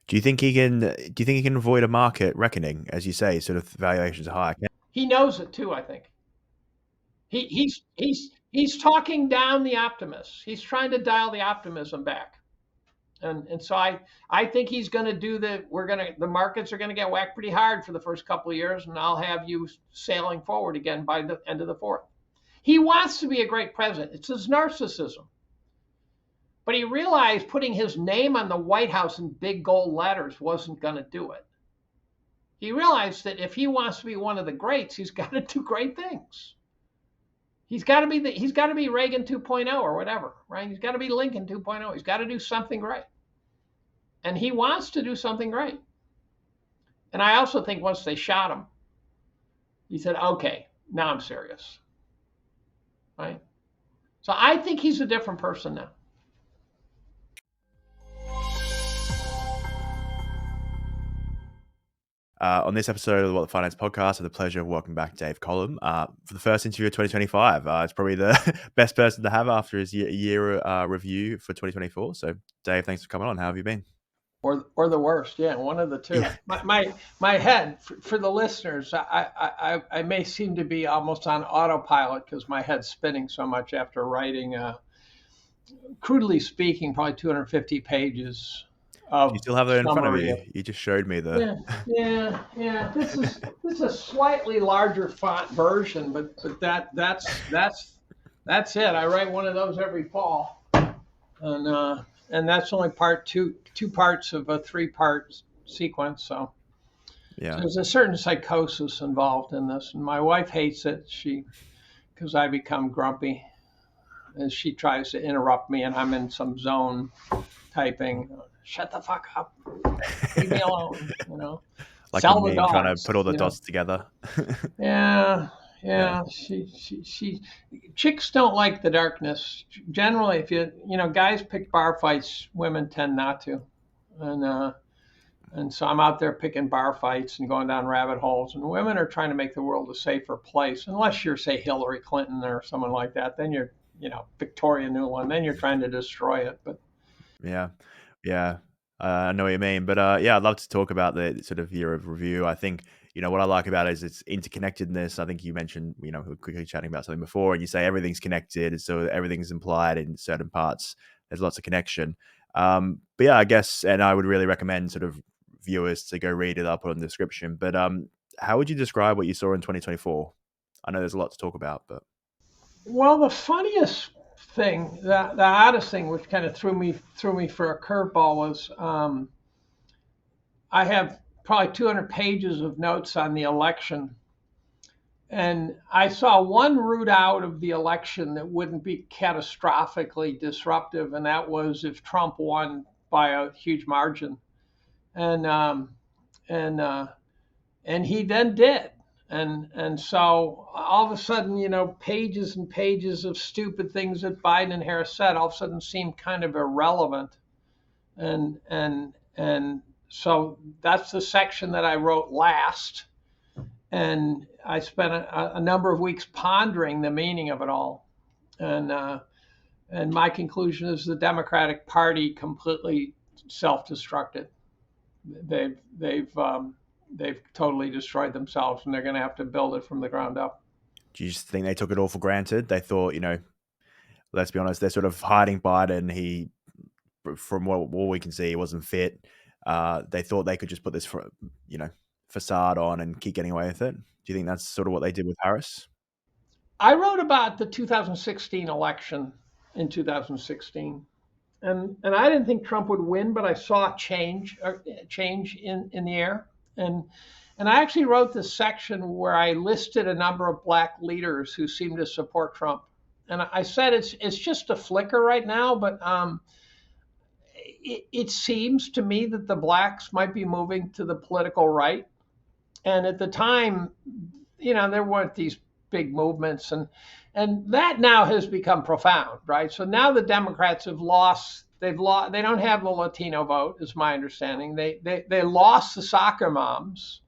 Do you think he can? Do you think he can avoid a market reckoning, as you say, sort of valuations are high? He knows it too, I think. He's talking down the optimists. He's trying to dial the optimism back. And so I think he's going to do the markets are going to get whacked pretty hard for the first couple of years, and I'll have you sailing forward again by the end of the fourth. He wants to be a great president. It's his narcissism. But he realized putting his name on the White House in big gold letters wasn't going to do it. He realized that if he wants to be one of the greats, he's got to do great things. He's got to be Reagan 2.0 or whatever, right? He's got to be Lincoln 2.0. He's got to do something great. And he wants to do something great. And I also think once they shot him, he said, okay, now I'm serious. Right? So I think he's a different person now. On this episode of the What the Finance podcast, I have the pleasure of welcoming back Dave Collum for the first interview of 2025. It's probably the best person to have after his year review for 2024. So, Dave, thanks for coming on. How have you been? Or the worst, yeah, one of the two. Yeah. My head, for the listeners, I may seem to be almost on autopilot because my head's spinning so much after writing, crudely speaking, probably 250 pages. You still have that in front of you. You just showed me the. Yeah. This is a slightly larger font version, but that's it. I write one of those every fall, and that's only two parts of a 3-part sequence. So there's a certain psychosis involved in this, and my wife hates it. Because I become grumpy, as she tries to interrupt me, and I'm in some zone typing. Shut the fuck up. Leave me alone. Like sell the dogs, trying to put all the dots together. Yeah. She chicks don't like the darkness. Generally, if guys pick bar fights, women tend not to. And so I'm out there picking bar fights and going down rabbit holes, and women are trying to make the world a safer place. Unless you're, say, Hillary Clinton or someone like that, then you're, Victoria Nuland, then you're trying to destroy it. But yeah, I know what you mean. But I'd love to talk about the sort of year of review. I think, what I like about it is its interconnectedness. I think you mentioned, we were quickly chatting about something before, and you say everything's connected, so everything's implied in certain parts. There's lots of connection. But yeah, I guess, and I would really recommend sort of viewers to go read it. I'll put it in the description. But how would you describe what you saw in 2024? I know there's a lot to talk about, but. Well, the funniest thing, the oddest thing, which kind of threw me for a curveball, was I have probably 200 pages of notes on the election, and I saw one route out of the election that wouldn't be catastrophically disruptive, and that was if Trump won by a huge margin, and he then did. And so all of a sudden, pages and pages of stupid things that Biden and Harris said all of a sudden seemed kind of irrelevant. And so that's the section that I wrote last. And I spent a number of weeks pondering the meaning of it all. And my conclusion is the Democratic Party completely self-destructed. They've totally destroyed themselves, and they're going to have to build it from the ground up. Do you just think they took it all for granted? They thought, let's be honest, they're sort of hiding Biden. He, from what we can see, he wasn't fit. They thought they could just put this, facade on and keep getting away with it. Do you think that's sort of what they did with Harris? I wrote about the 2016 election in 2016. And I didn't think Trump would win, but I saw change in the air. And I actually wrote this section where I listed a number of black leaders who seem to support Trump. And I said it's just a flicker right now, but it seems to me that the blacks might be moving to the political right. And at the time, there weren't these big movements, and that now has become profound, right? So now the Democrats have lost. They don't have the Latino vote, is my understanding. They lost the soccer moms.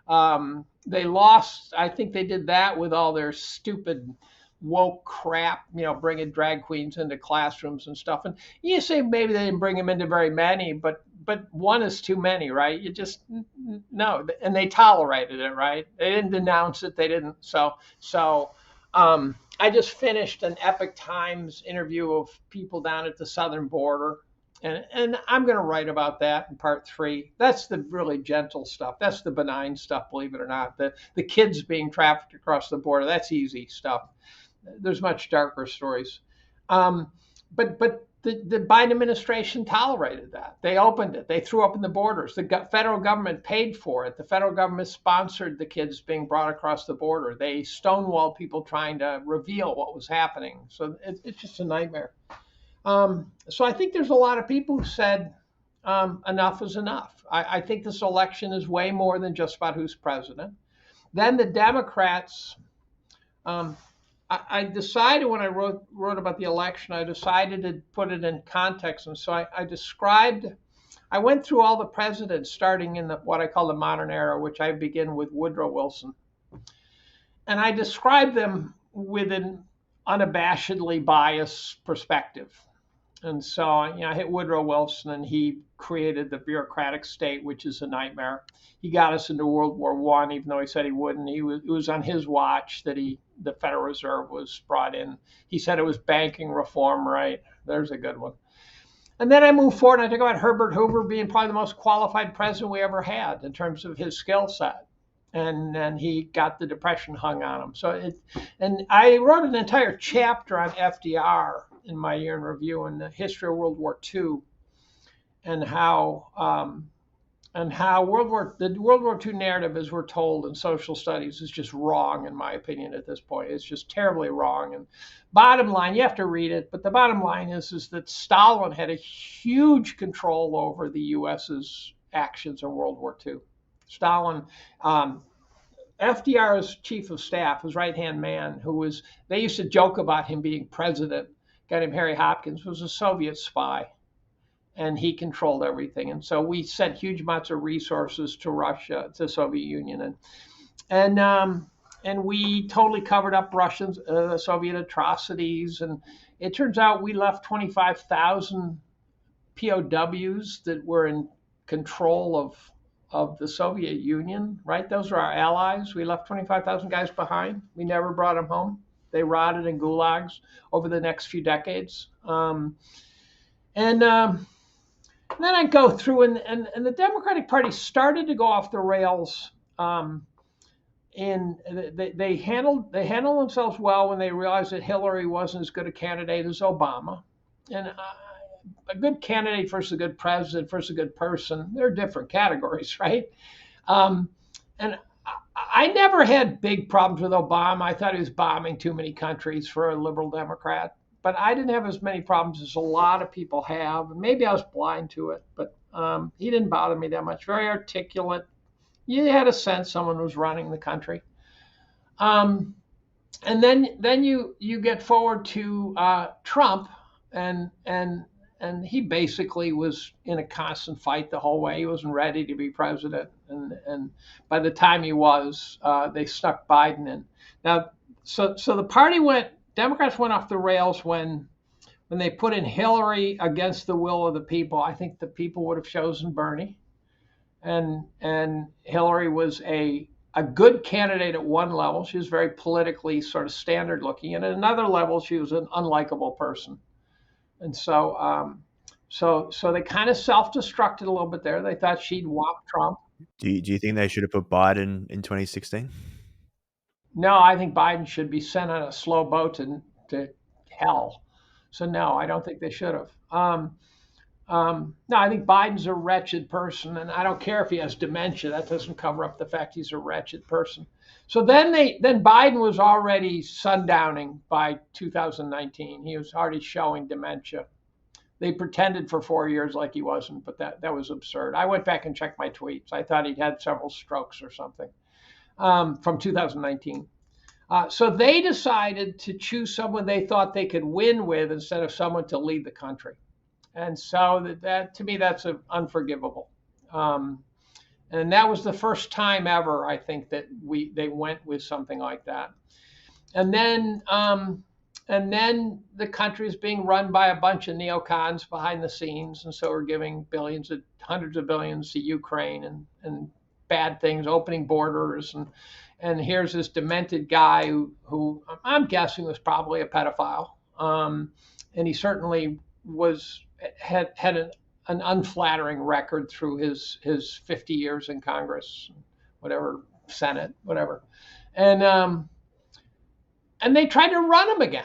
They lost. I think they did that with all their stupid woke crap, bringing drag queens into classrooms and stuff. And you say maybe they didn't bring them into very many, but but one is too many, right? You just no, and they tolerated it, right? They didn't denounce it. They didn't. I just finished an Epic Times interview of people down at the southern border, and I'm going to write about that in part 3. That's the really gentle stuff. That's the benign stuff, believe it or not. The kids being trafficked across the border. That's easy stuff. There's much darker stories. Um, but the Biden administration tolerated that. They opened it. They threw open the borders. The federal government paid for it. The federal government sponsored the kids being brought across the border. They stonewalled people trying to reveal what was happening. So it's just a nightmare. So I think there's a lot of people who said enough is enough. I think this election is way more than just about who's president. Then the Democrats, I decided when I wrote about the election, I decided to put it in context. And so I went through all the presidents starting in what I call the modern era, which I begin with Woodrow Wilson. And I described them with an unabashedly biased perspective. And so, I hit Woodrow Wilson, and he created the bureaucratic state, which is a nightmare. He got us into World War I, even though he said he wouldn't. It was on his watch that the Federal Reserve was brought in. He said it was banking reform, right? There's a good one. And then I moved forward, and I talk about Herbert Hoover being probably the most qualified president we ever had in terms of his skill set. And then he got the Depression hung on him. And I wrote an entire chapter on FDR in my year in review in the history of World War II, and how the World War II narrative, as we're told in social studies, is just wrong, in my opinion. At this point, it's just terribly wrong. And bottom line, you have to read it, but the bottom line is that Stalin had a huge control over the U.S.'s actions in World War II. Stalin. FDR's chief of staff, his right-hand man, they used to joke about him being president, a guy named Harry Hopkins, was a Soviet spy, and he controlled everything. And so we sent huge amounts of resources to Russia, to the Soviet Union, and we totally covered up Russians, Soviet atrocities. And it turns out we left 25,000 POWs that were in control of the Soviet Union, right? Those were our allies. We left 25,000 guys behind. We never brought them home. They rotted in gulags over the next few decades. And then I go through, and the Democratic Party started to go off the rails. And they handled themselves well when they realized that Hillary wasn't as good a candidate as Obama. And a good candidate versus a good president versus a good person, they're different categories, right? And I never had big problems with Obama. I thought he was bombing too many countries for a liberal Democrat, but I didn't have as many problems as a lot of people have. And maybe I was blind to it, but he didn't bother me that much. Very articulate. You had a sense someone was running the country. And then you get forward to Trump, and he basically was in a constant fight the whole way. He wasn't ready to be president. And by the time he was, they stuck Biden in. Now, so Democrats went off the rails when they put in Hillary against the will of the people. I think the people would have chosen Bernie. And Hillary was a good candidate at one level. She was very politically sort of standard looking. And at another level, she was an unlikable person. And so they kind of self-destructed a little bit there. They thought she'd whop Trump. Do you think they should have put Biden in 2016? No, I think Biden should be sent on a slow boat to hell. So no, I don't think they should have. No, I think Biden's a wretched person, and I don't care if he has dementia. That doesn't cover up the fact he's a wretched person. So then Biden was already sundowning by 2019. He was already showing dementia. They pretended for 4 years like he wasn't, but that was absurd. I went back and checked my tweets. I thought he'd had several strokes or something from 2019. So they decided to choose someone they thought they could win with instead of someone to lead the country. And so that to me, that's unforgivable. And that was the first time ever, I think, that they went with something like that. And then And then the country is being run by a bunch of neocons behind the scenes, and so we're giving billions, hundreds of billions to Ukraine, and bad things, opening borders, and here's this demented guy who I'm guessing was probably a pedophile, and he certainly had an unflattering record through his 50 years in Congress, whatever, Senate, whatever, and they tried to run him again.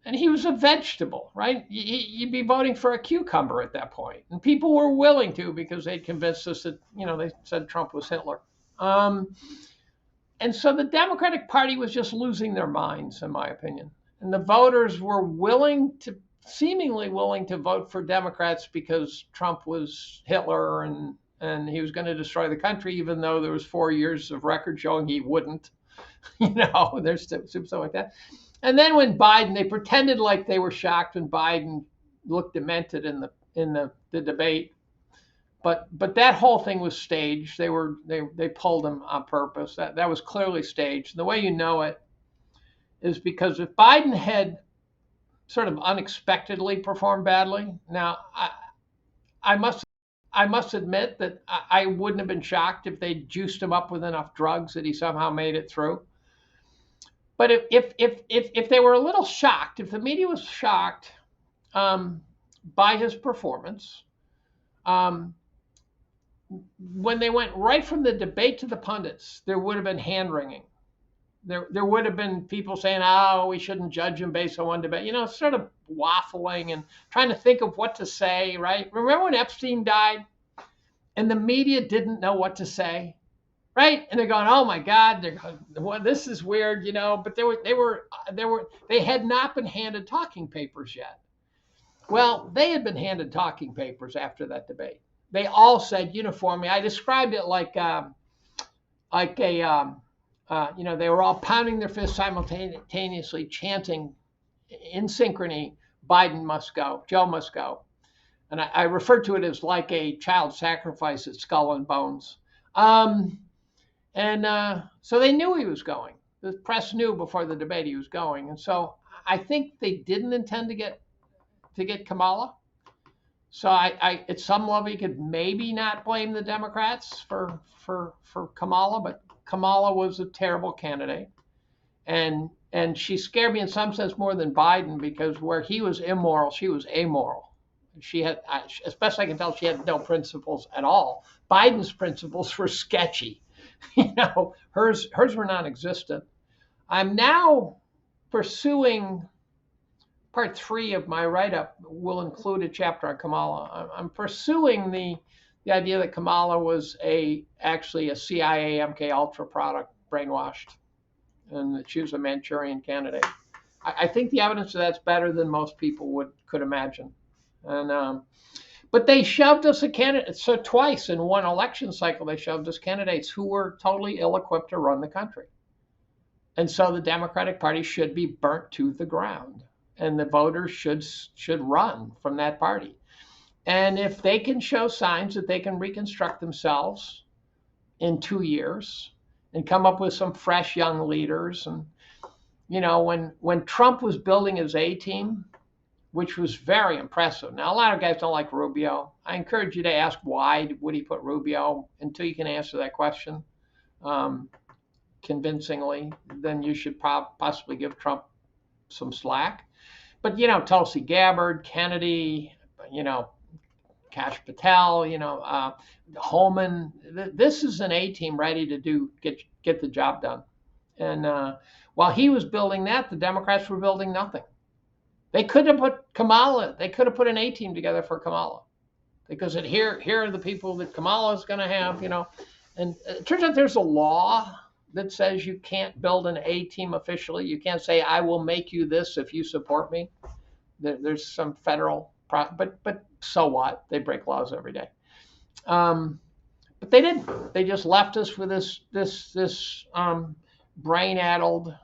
And he was a vegetable, right? You'd be voting for a cucumber at that point. And people were willing to because they'd convinced us that, they said Trump was Hitler. And so the Democratic Party was just losing their minds, in my opinion. And the voters were seemingly willing to vote for Democrats because Trump was Hitler and he was going to destroy the country, even though there was 4 years of record showing he wouldn't. There's stuff like that. And then when Biden, they pretended like they were shocked when Biden looked demented in the debate, but that whole thing was staged. They pulled him on purpose. That was clearly staged. And the way you know it is because if Biden had sort of unexpectedly performed badly, now I must admit that I wouldn't have been shocked if they juiced him up with enough drugs that he somehow made it through. But if they were a little shocked, if the media was shocked by his performance, when they went right from the debate to the pundits, there would have been hand wringing. There would have been people saying, "Oh, we shouldn't judge him based on one debate." Sort of waffling and trying to think of what to say. Right? Remember when Epstein died, and the media didn't know what to say. Right, and they're going, "Oh my God, they're going, well, this is weird," But they had not been handed talking papers yet. Well, they had been handed talking papers after that debate. They all said uniformly. I described it like they were all pounding their fists simultaneously, chanting in synchrony, "Biden must go, Joe must go," and I referred to it as like a child sacrifice at Skull and Bones. So they knew he was going. The press knew before the debate he was going, and so I think they didn't intend to get Kamala. So I at some level you could maybe not blame the Democrats for Kamala, but Kamala was a terrible candidate, and she scared me in some sense more than Biden because where he was immoral, she was amoral. She had, as best I can tell, she had no principles at all. Biden's principles were sketchy. Hers were non-existent. I'm now pursuing part 3 of my write-up will include a chapter on Kamala. I'm pursuing the idea that Kamala was actually a CIA MK Ultra product, brainwashed, and that she was a Manchurian candidate. I think the evidence of that's better than most people could imagine. But they shoved us a candidate. So twice in one election cycle, they shoved us candidates who were totally ill-equipped to run the country. And so the Democratic Party should be burnt to the ground, and the voters should run from that party. And if they can show signs that they can reconstruct themselves in 2 years and come up with some fresh young leaders, and when Trump was building his A team, which was very impressive. Now, a lot of guys don't like Rubio. I encourage you to ask why would he put Rubio until you can answer that question convincingly. Then you should possibly give Trump some slack. But, Tulsi Gabbard, Kennedy, Kash Patel, Holman. This is an A team ready to get the job done. And while he was building that, the Democrats were building nothing. They could have put Kamala. They could have put an A team together for Kamala, because here are the people that Kamala is going to have. And it turns out there's a law that says you can't build an A team officially. You can't say I will make you this if you support me. There's some federal, but so what? They break laws every day. But they didn't. They just left us with this brain-addled,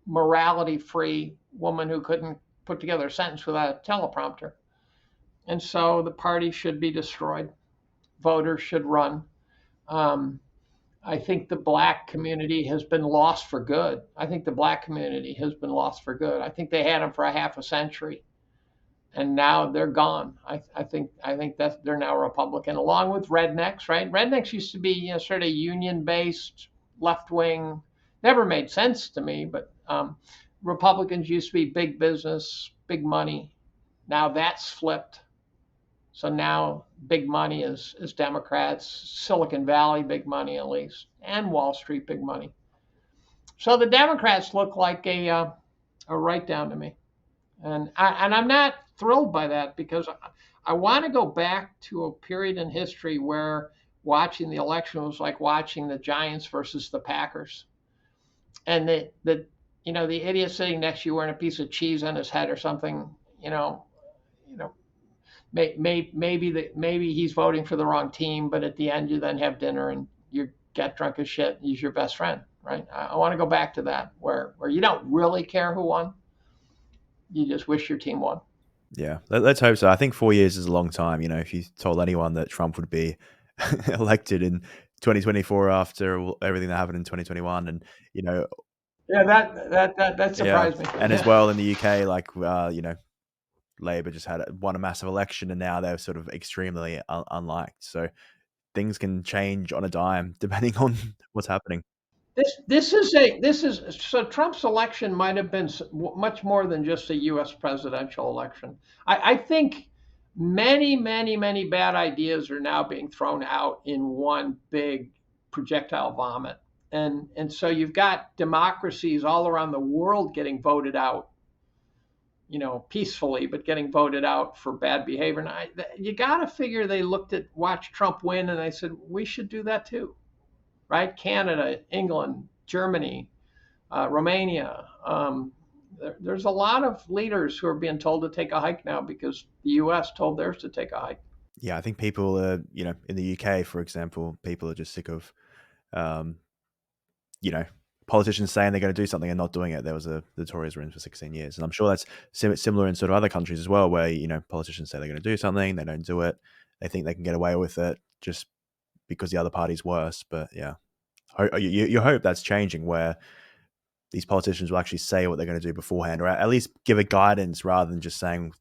morality-free woman who couldn't put together a sentence without a teleprompter. And so the party should be destroyed. Voters should run. I think the black community has been lost for good. I think the black community has been lost for good. I think they had them for a half a century, and now they're gone. I think that they're now Republican, along with rednecks. Right? Rednecks used to be sort of union based, left wing. Never made sense to me, but Republicans used to be big business, big money. Now that's flipped. So now big money is Democrats, Silicon Valley big money at least, and Wall Street big money. So the Democrats look like a write down to me, and I'm not thrilled by that because I want to go back to a period in history where watching the election was like watching the Giants versus the Packers, and the idiot sitting next to you wearing a piece of cheese on his head or something, you know maybe he's voting for the wrong team, but at the end you then have dinner and you get drunk as shit. And he's your best friend, right? I want to go back to that where you don't really care who won. You just wish your team won. Yeah, let's hope so. I think 4 years is a long time. If you told anyone that Trump would be elected in 2024 after everything that happened in 2021, and you know, Yeah, that yeah, surprised me. and as Yeah. well in the UK, like Labour just won a massive election, and now they're sort of extremely unliked. So things can change on a dime depending on what's happening. This is so Trump's election might have been much more than just a U.S. presidential election. I think many bad ideas are now being thrown out in one big projectile vomit, and so you've got democracies all around the world getting voted out, peacefully, but getting voted out for bad behavior. And you got to figure they watched Trump win, and they said we should do that too, right? Canada, England, Germany, Romania. There's a lot of leaders who are being told to take a hike now because the U.S. told theirs to take a hike. Yeah, I think people are, in the UK, for example, people are just sick of, um, you know, politicians saying they're going to do something and not doing it. There was the Tories were in for 16 years, and I'm sure that's similar in sort of other countries as well, where politicians say they're going to do something, they don't do it, they think they can get away with it just because the other party's worse. But yeah, you hope that's changing, where these politicians will actually say what they're going to do beforehand, or at least give a guidance rather than just saying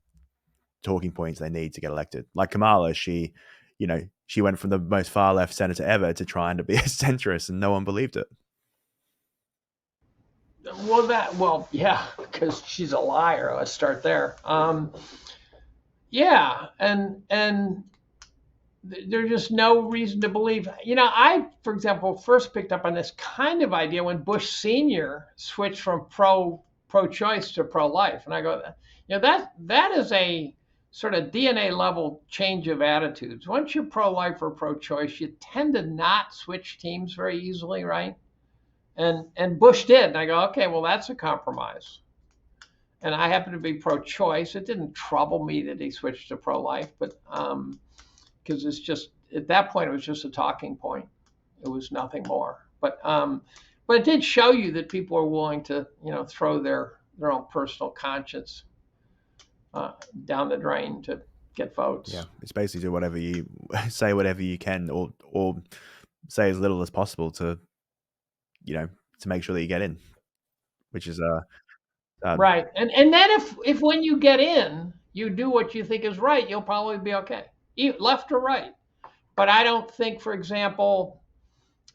talking points they need to get elected. Like Kamala, she went from the most far left senator ever to trying to be a centrist, and no one believed it. Well, yeah, because she's a liar. Let's start there. Yeah, and there's just no reason to believe. I, for example, first picked up on this kind of idea when Bush Senior switched from pro-choice to pro-life, and I go, that is a sort of DNA level change of attitudes. Once you're pro-life or pro-choice, you tend to not switch teams very easily, right? And Bush did, and I go, okay, well that's a compromise. And I happen to be pro-choice. It didn't trouble me that he switched to pro-life, but because it's just at that point it was just a talking point. It was nothing more. But it did show you that people are willing to throw their own personal conscience down the drain to get votes. Yeah, it's basically do whatever you say, whatever you can, or say as little as possible to make sure that you get in, which is Right. And then if when you get in, you do what you think is right, you'll probably be okay, left or right. But I don't think, for example,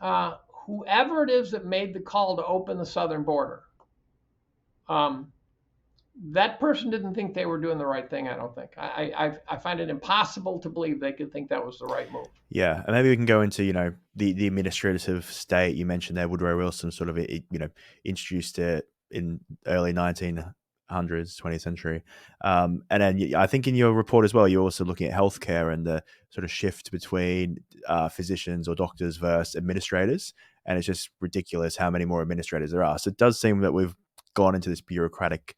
whoever it is that made the call to open the southern border, um, that person didn't think they were doing the right thing. I don't think. I find it impossible to believe they could think that was the right move. yeah, and maybe we can go into the administrative state you mentioned there. Woodrow Wilson sort of introduced it in early 1900s, 20th century, and then I think in your report as well, you're also looking at healthcare and the sort of shift between physicians or doctors versus administrators, and it's just ridiculous how many more administrators there are. So it does seem that we've gone into this bureaucratic,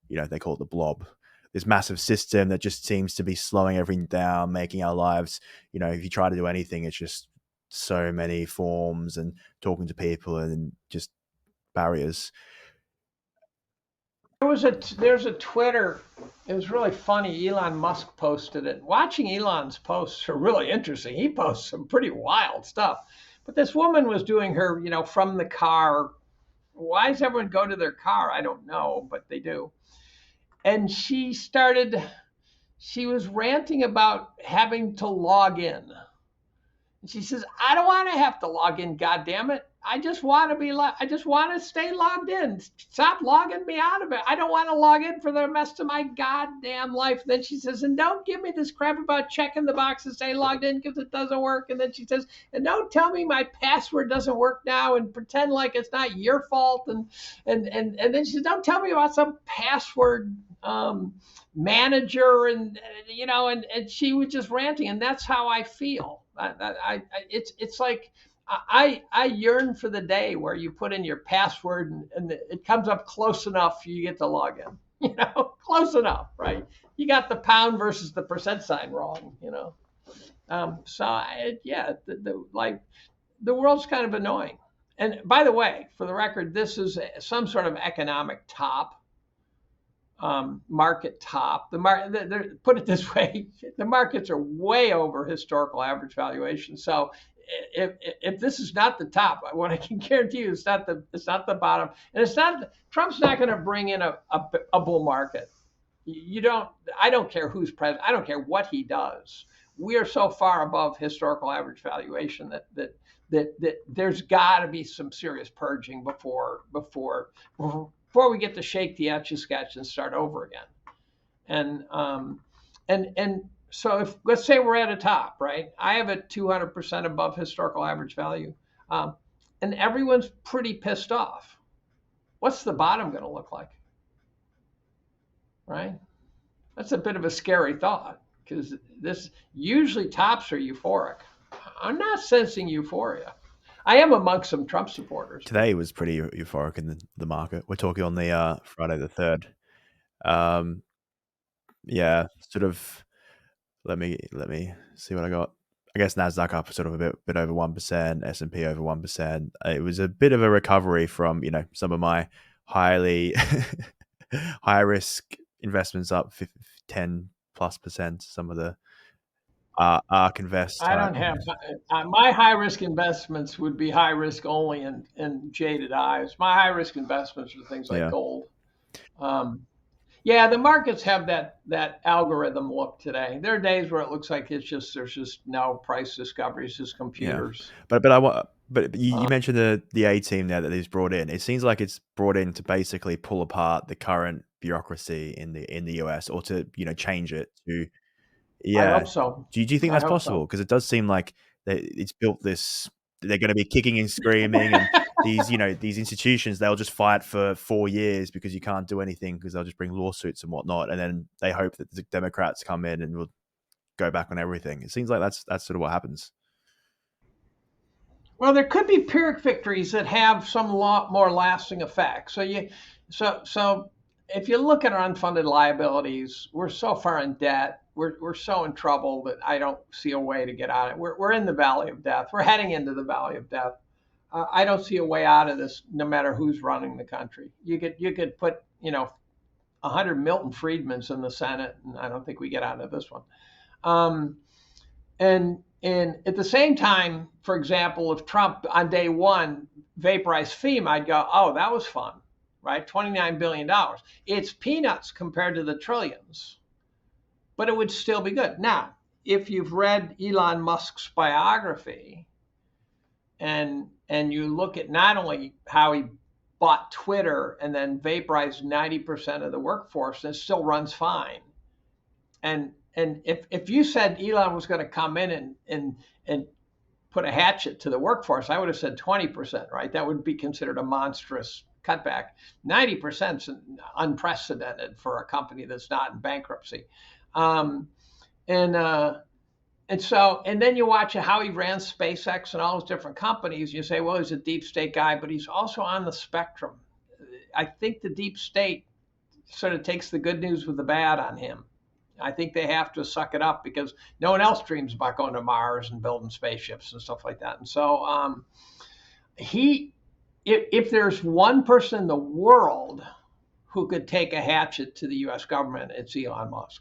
they call it the blob, this massive system that just seems to be slowing everything down, making our lives, if you try to do anything, it's just so many forms and talking to people and just barriers. There's a Twitter. It was really funny. Elon Musk posted it. Watching Elon's posts are really interesting. He posts some pretty wild stuff. But this woman was doing her, from the car. Why does everyone go to their car? I don't know, but they do. And she was ranting about having to log in. And she says, I don't want to have to log in, God damn it. I just want to stay logged in. Stop logging me out of it. I don't want to log in for the rest of my goddamn life. Then she says, and don't give me this crap about checking the box and stay logged in because it doesn't work. And then she says, and don't tell me my password doesn't work now and pretend like it's not your fault. And then she says, don't tell me about some password manager and she was just ranting, and that's how I feel. It's like I yearn for the day where you put in your password and it comes up close enough you get to log in. Close enough, right? You got the pound versus the percent sign wrong. The world's kind of annoying. And by the way, for the record, this is some sort of economic top. Market top. Put it this way: the markets are way over historical average valuation. So, if this is not the top, what I can guarantee you, it's not the bottom, and it's not. Trump's not going to bring in a bull market. I don't care who's president. I don't care what he does. We are so far above historical average valuation that there's got to be some serious purging before we get to shake the etch a sketch and start over again. And so if let's say we're at a top, right? I have it 200% above historical average value, and everyone's pretty pissed off. What's the bottom going to look like? Right? That's a bit of a scary thought, because this usually tops are euphoric. I'm not sensing euphoria. I am amongst some Trump supporters. Today was pretty euphoric in the market. We're talking on the Friday the 3rd. Yeah, sort of. Let me see what I got. I guess Nasdaq up sort of a bit over 1%, S&P over 1%. It was a bit of a recovery from some of my highly high risk investments up 10+%. Some of the ARK Invest. I don't have my high risk investments would be high risk only in jaded eyes. My high risk investments are things like gold. The markets have that algorithm look today. There are days where it looks like there's just no price discovery. It's just computers. Yeah. But you mentioned the A team there that he's brought in. It seems like it's brought in to basically pull apart the current bureaucracy in the US, or to change it to. I hope so. Do you think that's possible? Because it does seem like it's built this. They're going to be kicking and screaming, and these institutions, they'll just fight for 4 years because you can't do anything, because they'll just bring lawsuits and whatnot, and then they hope that the Democrats come in and will go back on everything. It seems like that's sort of what happens. Well, there could be Pyrrhic victories that have some lot more lasting effect. So if you look at our unfunded liabilities, we're so far in debt. We're so in trouble that I don't see a way to get out of it. We're in the valley of death. We're heading into the valley of death. I don't see a way out of this, no matter who's running the country. You could put 100 Milton Friedmans in the Senate, and I don't think we get out of this one. And at the same time, for example, if Trump on day one vaporized FEMA, I'd go, oh, that was fun, right? $29 billion. It's peanuts compared to the trillions, but it would still be good. Now, if you've read Elon Musk's biography and you look at not only how he bought Twitter and then vaporized 90% of the workforce, and it still runs fine. And if you said Elon was going to come in and put a hatchet to the workforce, I would have said 20%, right? That would be considered a monstrous cutback. 90% is unprecedented for a company that's not in bankruptcy. And then you watch how he ran SpaceX and all those different companies. You say, well, he's a deep state guy, but he's also on the spectrum. I think the deep state sort of takes the good news with the bad on him. I think they have to suck it up because no one else dreams about going to Mars and building spaceships and stuff like that. And so if there's one person in the world who could take a hatchet to the U.S. government, it's Elon Musk.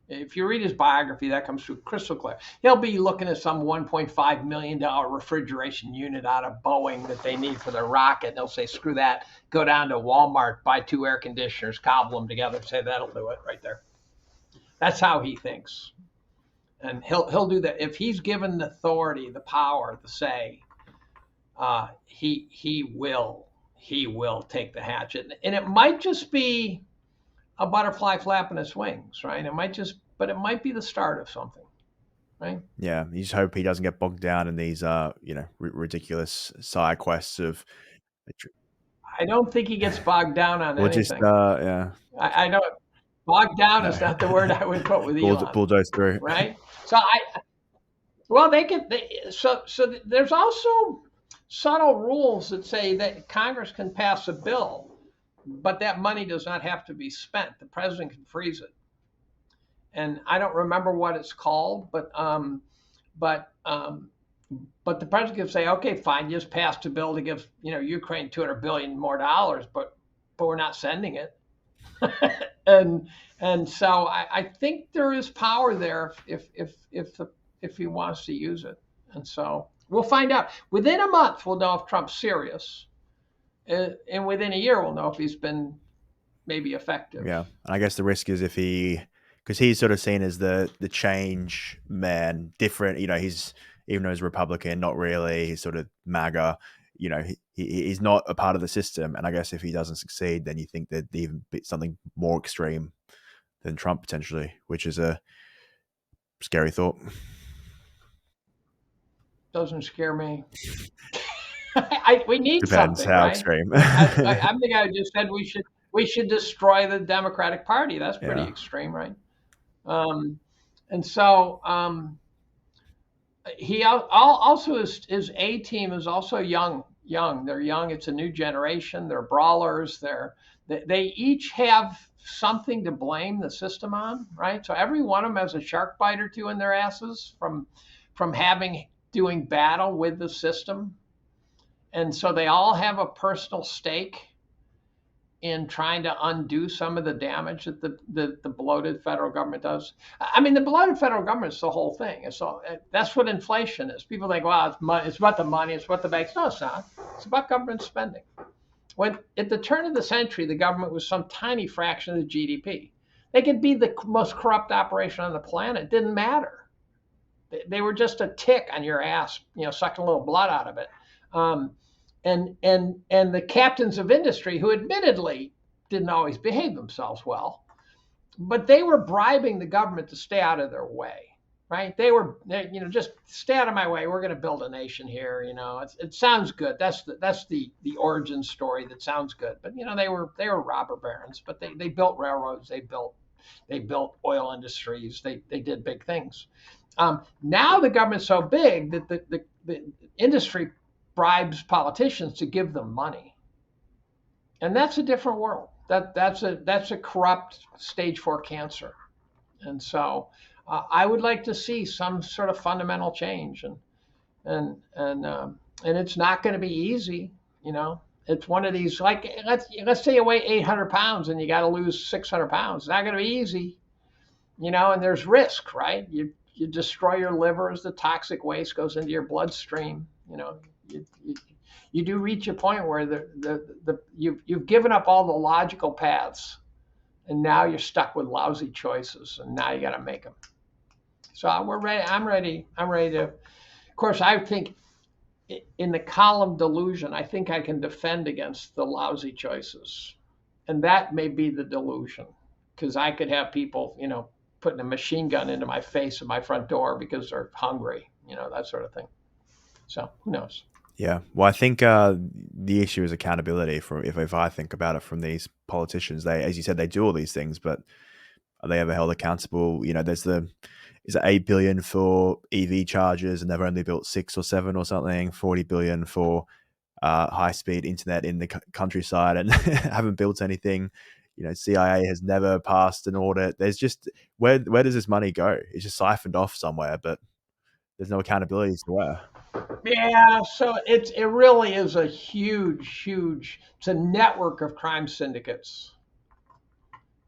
If you read his biography, that comes through crystal clear. He'll be looking at some $1.5 million refrigeration unit out of Boeing that they need for their rocket. And they'll say, screw that, go down to Walmart, buy 2 air conditioners, cobble them together, say that'll do it right there. That's how he thinks. And he'll do that. If he's given the authority, the power, the say, he will take the hatchet. And it might just be a butterfly flapping its wings, right? But it might be the start of something, right? Yeah, you just hope he doesn't get bogged down in these, ridiculous side quests of. I don't think he gets bogged down on Or just, anything. yeah, I don't. Bogged down is no, not the word I would put with Elon, bulldoze through. right? So well, so there's also subtle rules that say that Congress can pass a bill, but that money does not have to be spent. The president can freeze it. And I don't remember what it's called, but the president can say, okay, fine, just passed a bill to give Ukraine $200 billion more, but we're not sending it. and so I think there is power there if he wants to use it. And so we'll find out. Within a month, we'll know if Trump's serious, and within a year, we'll know if he's been maybe effective. Yeah, and I guess the risk is because he's sort of seen as the change man, different. He's, even though he's Republican, not really. He's sort of MAGA. He's not a part of the system. And I guess if he doesn't succeed, then you think there'd even be something more extreme than Trump potentially, which is a scary thought. Doesn't scare me. We need Depends something, how right? extreme. I think I just said we should destroy the Democratic Party. That's pretty Yeah. extreme, right? And so he also his A team is also young. They're young. It's a new generation. They're brawlers. They each have something to blame the system on, right? So every one of them has a shark bite or two in their asses from doing battle with the system. And so they all have a personal stake in trying to undo some of the damage that the bloated federal government does. I mean, the bloated federal government is the whole thing. So that's what inflation is. People think, well, it's money, it's about the money, it's about the banks. No, it's not. It's about government spending. When at the turn of the century, the government was some tiny fraction of the GDP. They could be the most corrupt operation on the planet. It didn't matter. They were just a tick on your ass, sucking a little blood out of it. And the captains of industry, who admittedly didn't always behave themselves well, but they were bribing the government to stay out of their way, right? They just stay out of my way. We're going to build a nation here. It sounds good. That's the origin story that sounds good. But they were robber barons. But they built railroads. They built oil industries. They did big things. Now the government's so big that the industry bribes politicians to give them money, and that's a different world. That's a corrupt stage 4 cancer. And so I would like to see some sort of fundamental change, and it's not going to be easy. It's one of these, like, let's say you weigh 800 pounds and you got to lose 600 pounds. It's not going to be easy, and there's risk, right? You destroy your liver as the toxic waste goes into your bloodstream. You do reach a point where you've given up all the logical paths, and now you're stuck with lousy choices, and now you got to make them. So we're ready. I'm ready to. Of course, I think in the Collum delusion, I think I can defend against the lousy choices, and that may be the delusion, because I could have people, putting a machine gun into my face at my front door because they're hungry, that sort of thing. So who knows? Yeah. Well, I think the issue is accountability. If I think about it from these politicians, they, as you said, they do all these things, but are they ever held accountable? There's is it 8 billion for EV chargers, and they've only built 6 or 7 or something. 40 billion for high speed internet in the countryside, and haven't built anything. CIA has never passed an audit. There's just where does this money go? It's just siphoned off somewhere, but there's no accountability to where. Yeah, so it really is a huge, it's a network of crime syndicates,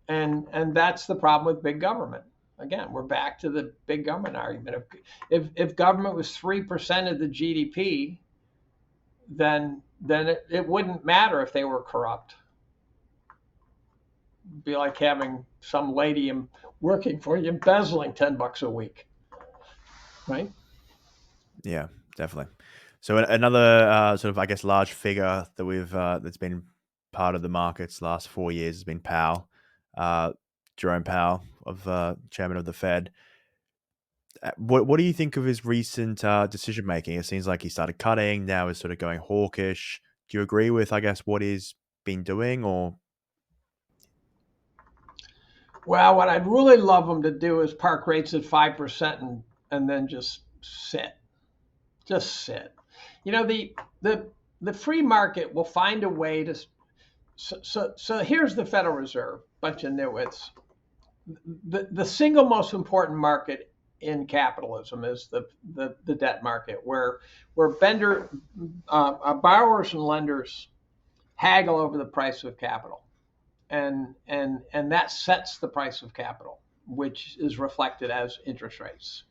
and that's the problem with big government. Again, we're back to the big government argument. If government was 3% of the GDP, then it wouldn't matter if they were corrupt. It'd be like having some lady working for you embezzling $10 a week, right? Yeah, definitely. So another sort of, I guess, large figure that we've that's been part of the markets the last 4 years has been Powell, uh, Jerome Powell, of chairman of the Fed. What do you think of his recent decision making? It seems like he started cutting, now is sort of going hawkish. Do you agree with, I guess, what he's been doing, or Well, what I'd really love them to do is park rates at 5% and then just sit. Just sit. You know, the free market will find a way to. So here's the Federal Reserve, bunch of nitwits. The single most important market in capitalism is the debt market, where borrowers and lenders haggle over the price of capital, and that sets the price of capital, which is reflected as interest rates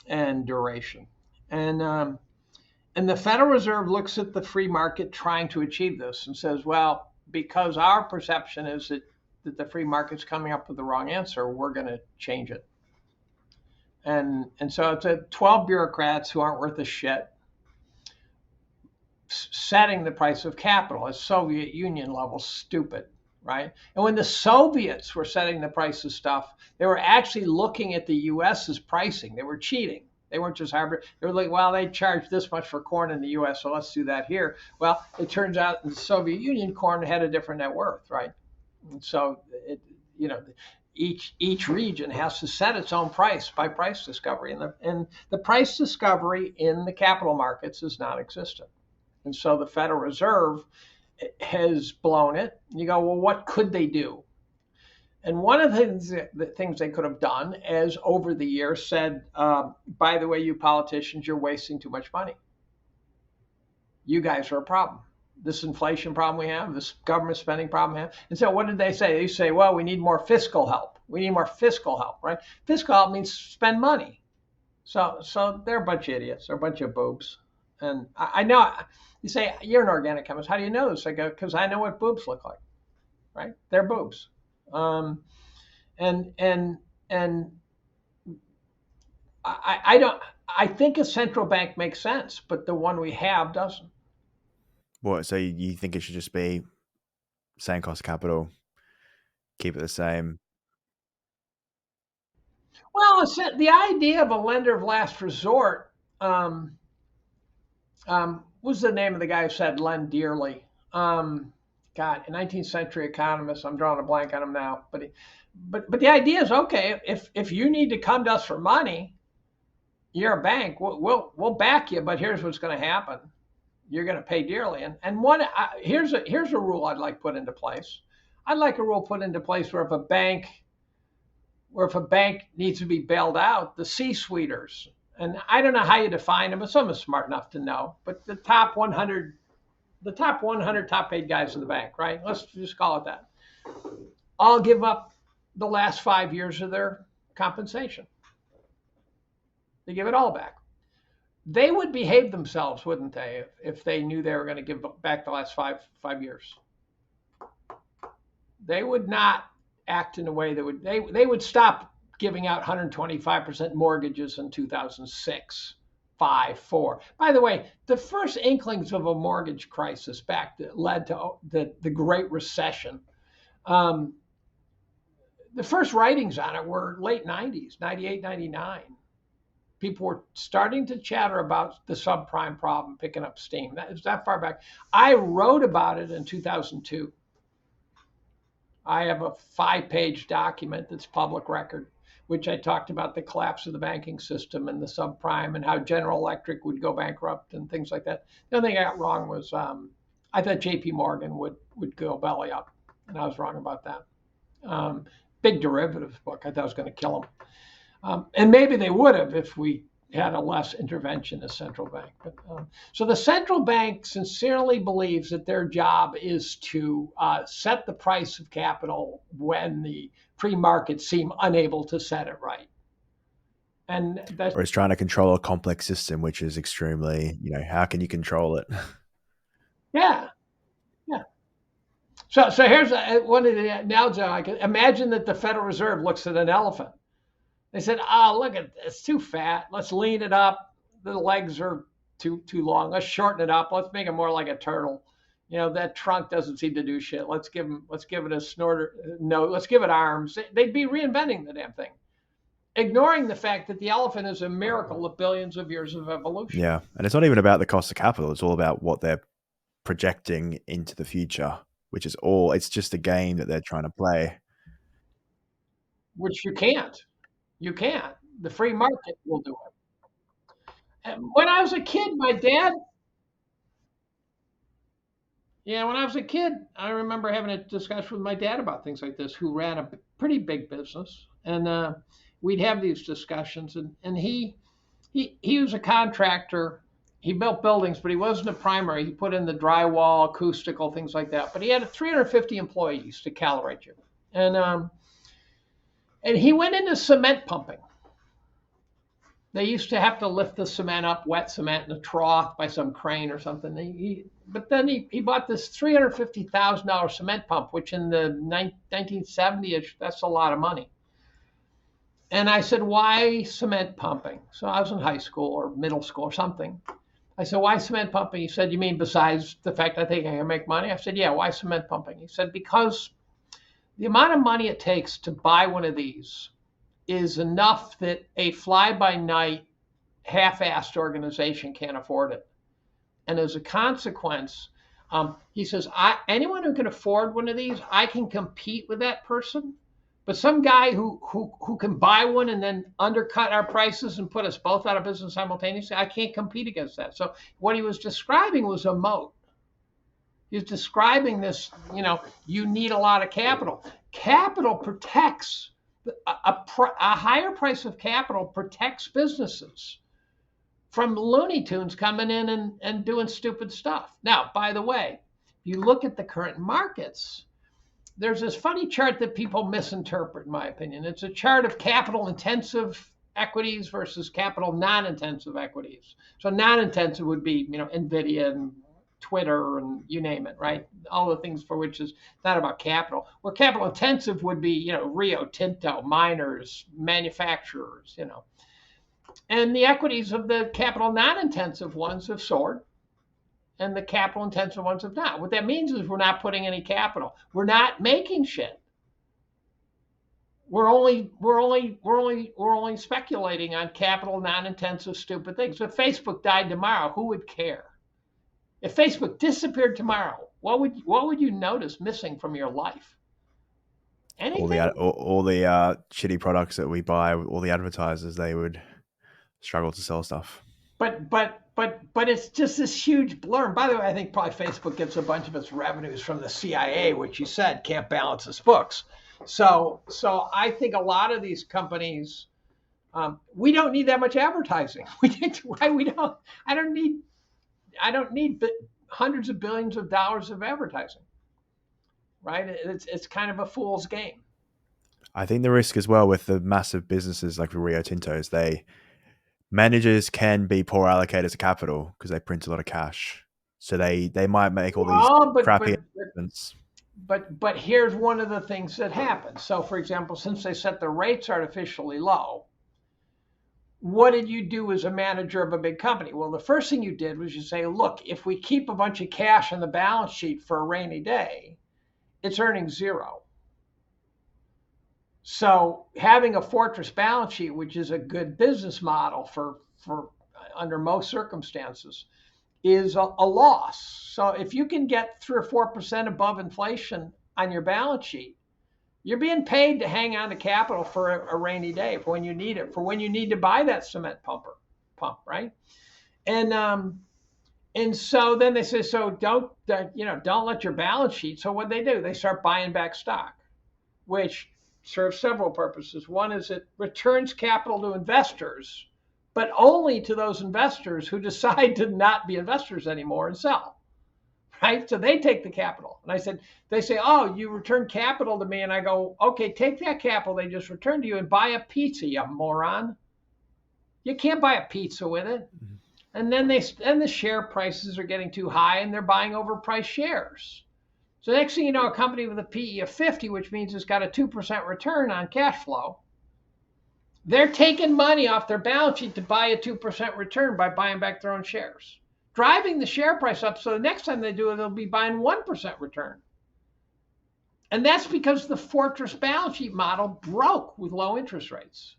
and duration. And the Federal Reserve looks at the free market trying to achieve this and says, well, because our perception is that the free market's coming up with the wrong answer, we're going to change it. And so it's 12 bureaucrats who aren't worth a shit setting the price of capital at Soviet Union level, stupid, right? And when the Soviets were setting the price of stuff, they were actually looking at the US's pricing. They were cheating. They weren't just hybrid. They were like, well, they charge this much for corn in the US, so let's do that here. Well, it turns out in the Soviet Union, corn had a different net worth, right? And so, each region has to set its own price by price discovery. And the price discovery in the capital markets is non-existent. And so the Federal Reserve has blown it. You go, well, what could they do? And one of the things they could have done is over the years said, by the way, you politicians, you're wasting too much money. You guys are a problem. This inflation problem we have, this government spending problem we have. And so what did they say? They say, well, we need more fiscal help. We need more fiscal help, right? Fiscal help means spend money. So they're a bunch of idiots. They're a bunch of boobs. And I know, you say, you're an organic chemist. How do you know this? I go, because I know what boobs look like, right? They're boobs. And I don't. I think a central bank makes sense, but the one we have doesn't. what? So you think it should just be same cost of capital, keep it the same? Well, the idea of a lender of last resort was the name of the guy who said lend dearly. God, a 19th century economist. I'm drawing a blank on him now, but the idea is, okay, if you need to come to us for money, you're a bank. We'll back you, but here's what's going to happen: you're going to pay dearly. And here's a rule I'd like put into place. I'd like a rule put into place where if a bank needs to be bailed out, the C-suiters, and I don't know how you define them, but someone's smart enough to know, but the top 100 top paid guys in the bank, right? Let's just call it that. All give up the last 5 years of their compensation. They give it all back. They would behave themselves, wouldn't they, if they knew they were going to give back the last five years? They would not act in a way that they would stop giving out 125% mortgages in 2006. 5, 4. By the way, the first inklings of a mortgage crisis back that led to the Great Recession, the first writings on it were late 90s, 98, 99. People were starting to chatter about the subprime problem picking up steam. That is that far back. I wrote about it in 2002. I have a 5-page document that's public record, which I talked about the collapse of the banking system and the subprime and how General Electric would go bankrupt and things like that. The only thing I got wrong was I thought J.P. Morgan would go belly up, and I was wrong about that. Big derivatives book. I thought I was going to kill them. And maybe they would have if we had a less intervention as central bank. But, so the central bank sincerely believes that their job is to set the price of capital when the free markets seem unable to set it right. And that's, Or it's trying to control a complex system, which is extremely, how can you control it? yeah, yeah. So here's one of the analogies I can imagine that the Federal Reserve looks at an elephant. They said, "Oh, look at it's too fat. Let's lean it up. The legs are too long. Let's shorten it up. Let's make it more like a turtle. That trunk doesn't seem to do shit. Let's give it a snorter. No, let's give it arms." They'd be reinventing the damn thing, ignoring the fact that the elephant is a miracle of billions of years of evolution. Yeah. And it's not even about the cost of capital. It's all about what they're projecting into the future, which is it's just a game that they're trying to play. Which you can't. You can't. The free market will do it. And when I was a kid, my dad. Yeah, when I was a kid, I remember having a discussion with my dad about things like this, who ran a pretty big business, and we'd have these discussions. And he was a contractor. He built buildings, but he wasn't a primary. He put in the drywall, acoustical, things like that. But he had 350 employees to calibrate you, and he went into cement pumping. They used to have to lift the cement up, wet cement in a trough by some crane or something. But then he bought this $350,000 cement pump, which in the 1970s, that's a lot of money. And I said, "Why cement pumping?" So I was in high school or middle school or something. I said, "Why cement pumping?" He said, "You mean besides the fact I think I can make money?" I said, "Yeah, why cement pumping?" He said, "Because the amount of money it takes to buy one of these is enough that a fly-by-night, half-assed organization can't afford it. And as a consequence," he says, anyone who can afford one of these, I can compete with that person. But some guy who can buy one and then undercut our prices and put us both out of business simultaneously, I can't compete against that." So what he was describing was a moat. He was describing this, you need a lot of capital. Capital protects a higher price of capital protects businesses from Looney Tunes coming in and doing stupid stuff. Now, by the way, if you look at the current markets, there's this funny chart that people misinterpret, in my opinion. It's a chart of capital intensive equities versus capital non-intensive equities. So non-intensive would be, Nvidia and Twitter and you name it, right? All the things for which is not about capital. Where capital intensive would be, Rio Tinto, miners, manufacturers, And the equities of the capital non-intensive ones have soared, and the capital intensive ones have not. What that means is we're not putting any capital. We're not making shit. We're only speculating on capital non-intensive stupid things. If Facebook died tomorrow, who would care? If Facebook disappeared tomorrow, what would you notice missing from your life? Anything? All the shitty products that we buy, all the advertisers, they would struggle to sell stuff. But it's just this huge blur. And by the way, I think probably Facebook gets a bunch of its revenues from the CIA, which you said can't balance its books. So I think a lot of these companies, we don't need that much advertising. Why we don't? I don't need hundreds of billions of dollars of advertising. Right? It's kind of a fool's game. I think the risk as well with the massive businesses like the Rio Tintos, managers can be poor allocators of capital because they print a lot of cash. So they might make all these crappy investments. But here's one of the things that happens. So, for example, since they set the rates artificially low, what did you do as a manager of a big company? Well, the first thing you did was you say, look, if we keep a bunch of cash on the balance sheet for a rainy day, it's earning zero. So having a fortress balance sheet, which is a good business model for under most circumstances, is a loss. So if you can get 3 or 4% above inflation on your balance sheet, you're being paid to hang on to capital for a rainy day, for when you need it, for when you need to buy that cement pump, right? And so then they say, so don't let your balance sheet. So what they do, they start buying back stock, which serves several purposes. One is it returns capital to investors but only to those investors who decide to not be investors anymore and sell. Right? So they take the capital. And I said, they say, oh, you return capital to me. And I go, okay, take that capital they just returned to you and buy a pizza, you moron. You can't buy a pizza with it. Mhm. And then the share prices are getting too high and they're buying overpriced shares. So next thing you know, a company with a PE of 50, which means it's got a 2% return on cash flow, they're taking money off their balance sheet to buy a 2% return by buying back their own shares, driving the share price up. So the next time they do it, they'll be buying 1% return. And that's because the fortress balance sheet model broke with low interest rates.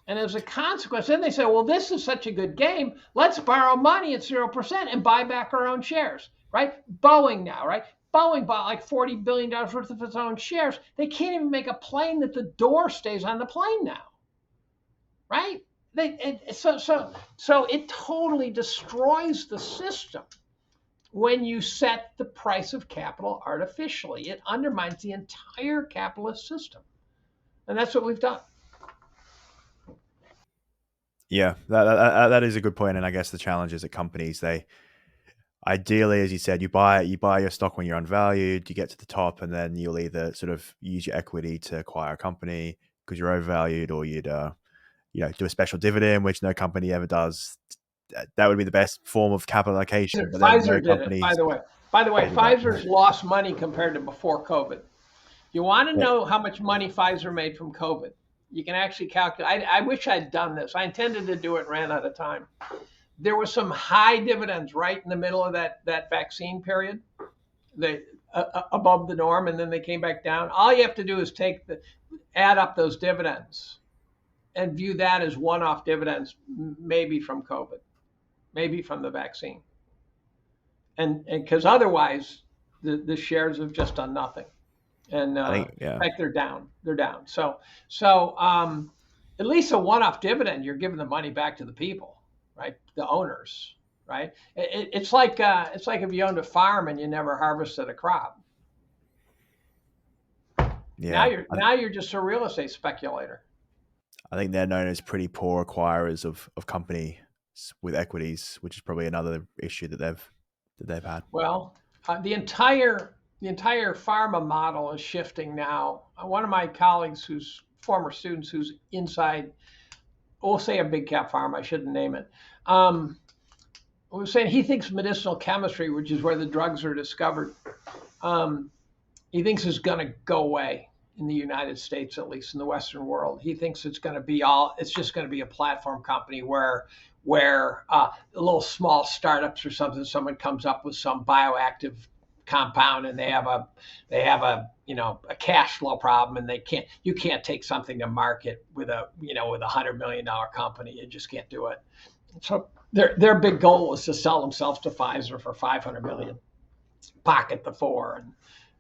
And as a consequence, then they say, well, this is such a good game. Let's borrow money at 0% and buy back our own shares, right? Boeing now, right? Boeing bought like $40 billion worth of its own shares. They can't even make a plane that the door stays on the plane now, right? So it totally destroys the system when you set the price of capital artificially. It undermines the entire capitalist system. And that's what we've done. Yeah, that is a good point, and I guess the challenge is that companies, they ideally, as you said, you buy your stock when you're undervalued, you get to the top, and then you'll either sort of use your equity to acquire a company because you're overvalued, or you'd do a special dividend, which no company ever does. That would be the best form of capital allocation, but then no Pfizer did it, by companies the way. By the way, will do that. Pfizer's lost money compared to before COVID. You want to Yeah, know how much money Pfizer made from COVID? You can actually calculate. I wish I'd done this. I intended to do it, ran out of time. There were some high dividends right in the middle of that vaccine period, they above the norm, and then they came back down. All you have to do is add up those dividends and view that as one-off dividends, maybe from COVID, maybe from the vaccine, and because otherwise the shares have just done nothing. And I think, in yeah. fact, they're down. They're down. So at least a one-off dividend, you're giving the money back to the people, right? The owners, right? It's like if you owned a farm and you never harvested a crop. Yeah, Now you're just a real estate speculator. I think they're known as pretty poor acquirers of companies with equities, which is probably another issue that they've had. Well, the entire pharma model is shifting now. One of my colleagues, who's former students, who's inside, we'll say a big cap pharma, I shouldn't name it, was saying he thinks medicinal chemistry, which is where the drugs are discovered, he thinks is going to go away in the United States, at least in the Western world. He thinks it's just going to be a platform company where little small startups or something, someone comes up with some bioactive compound and they have a a cash flow problem, and you can't take something to market with a $100 million company. You just can't do it. So their big goal was to sell themselves to Pfizer for $500 million, pocket the four,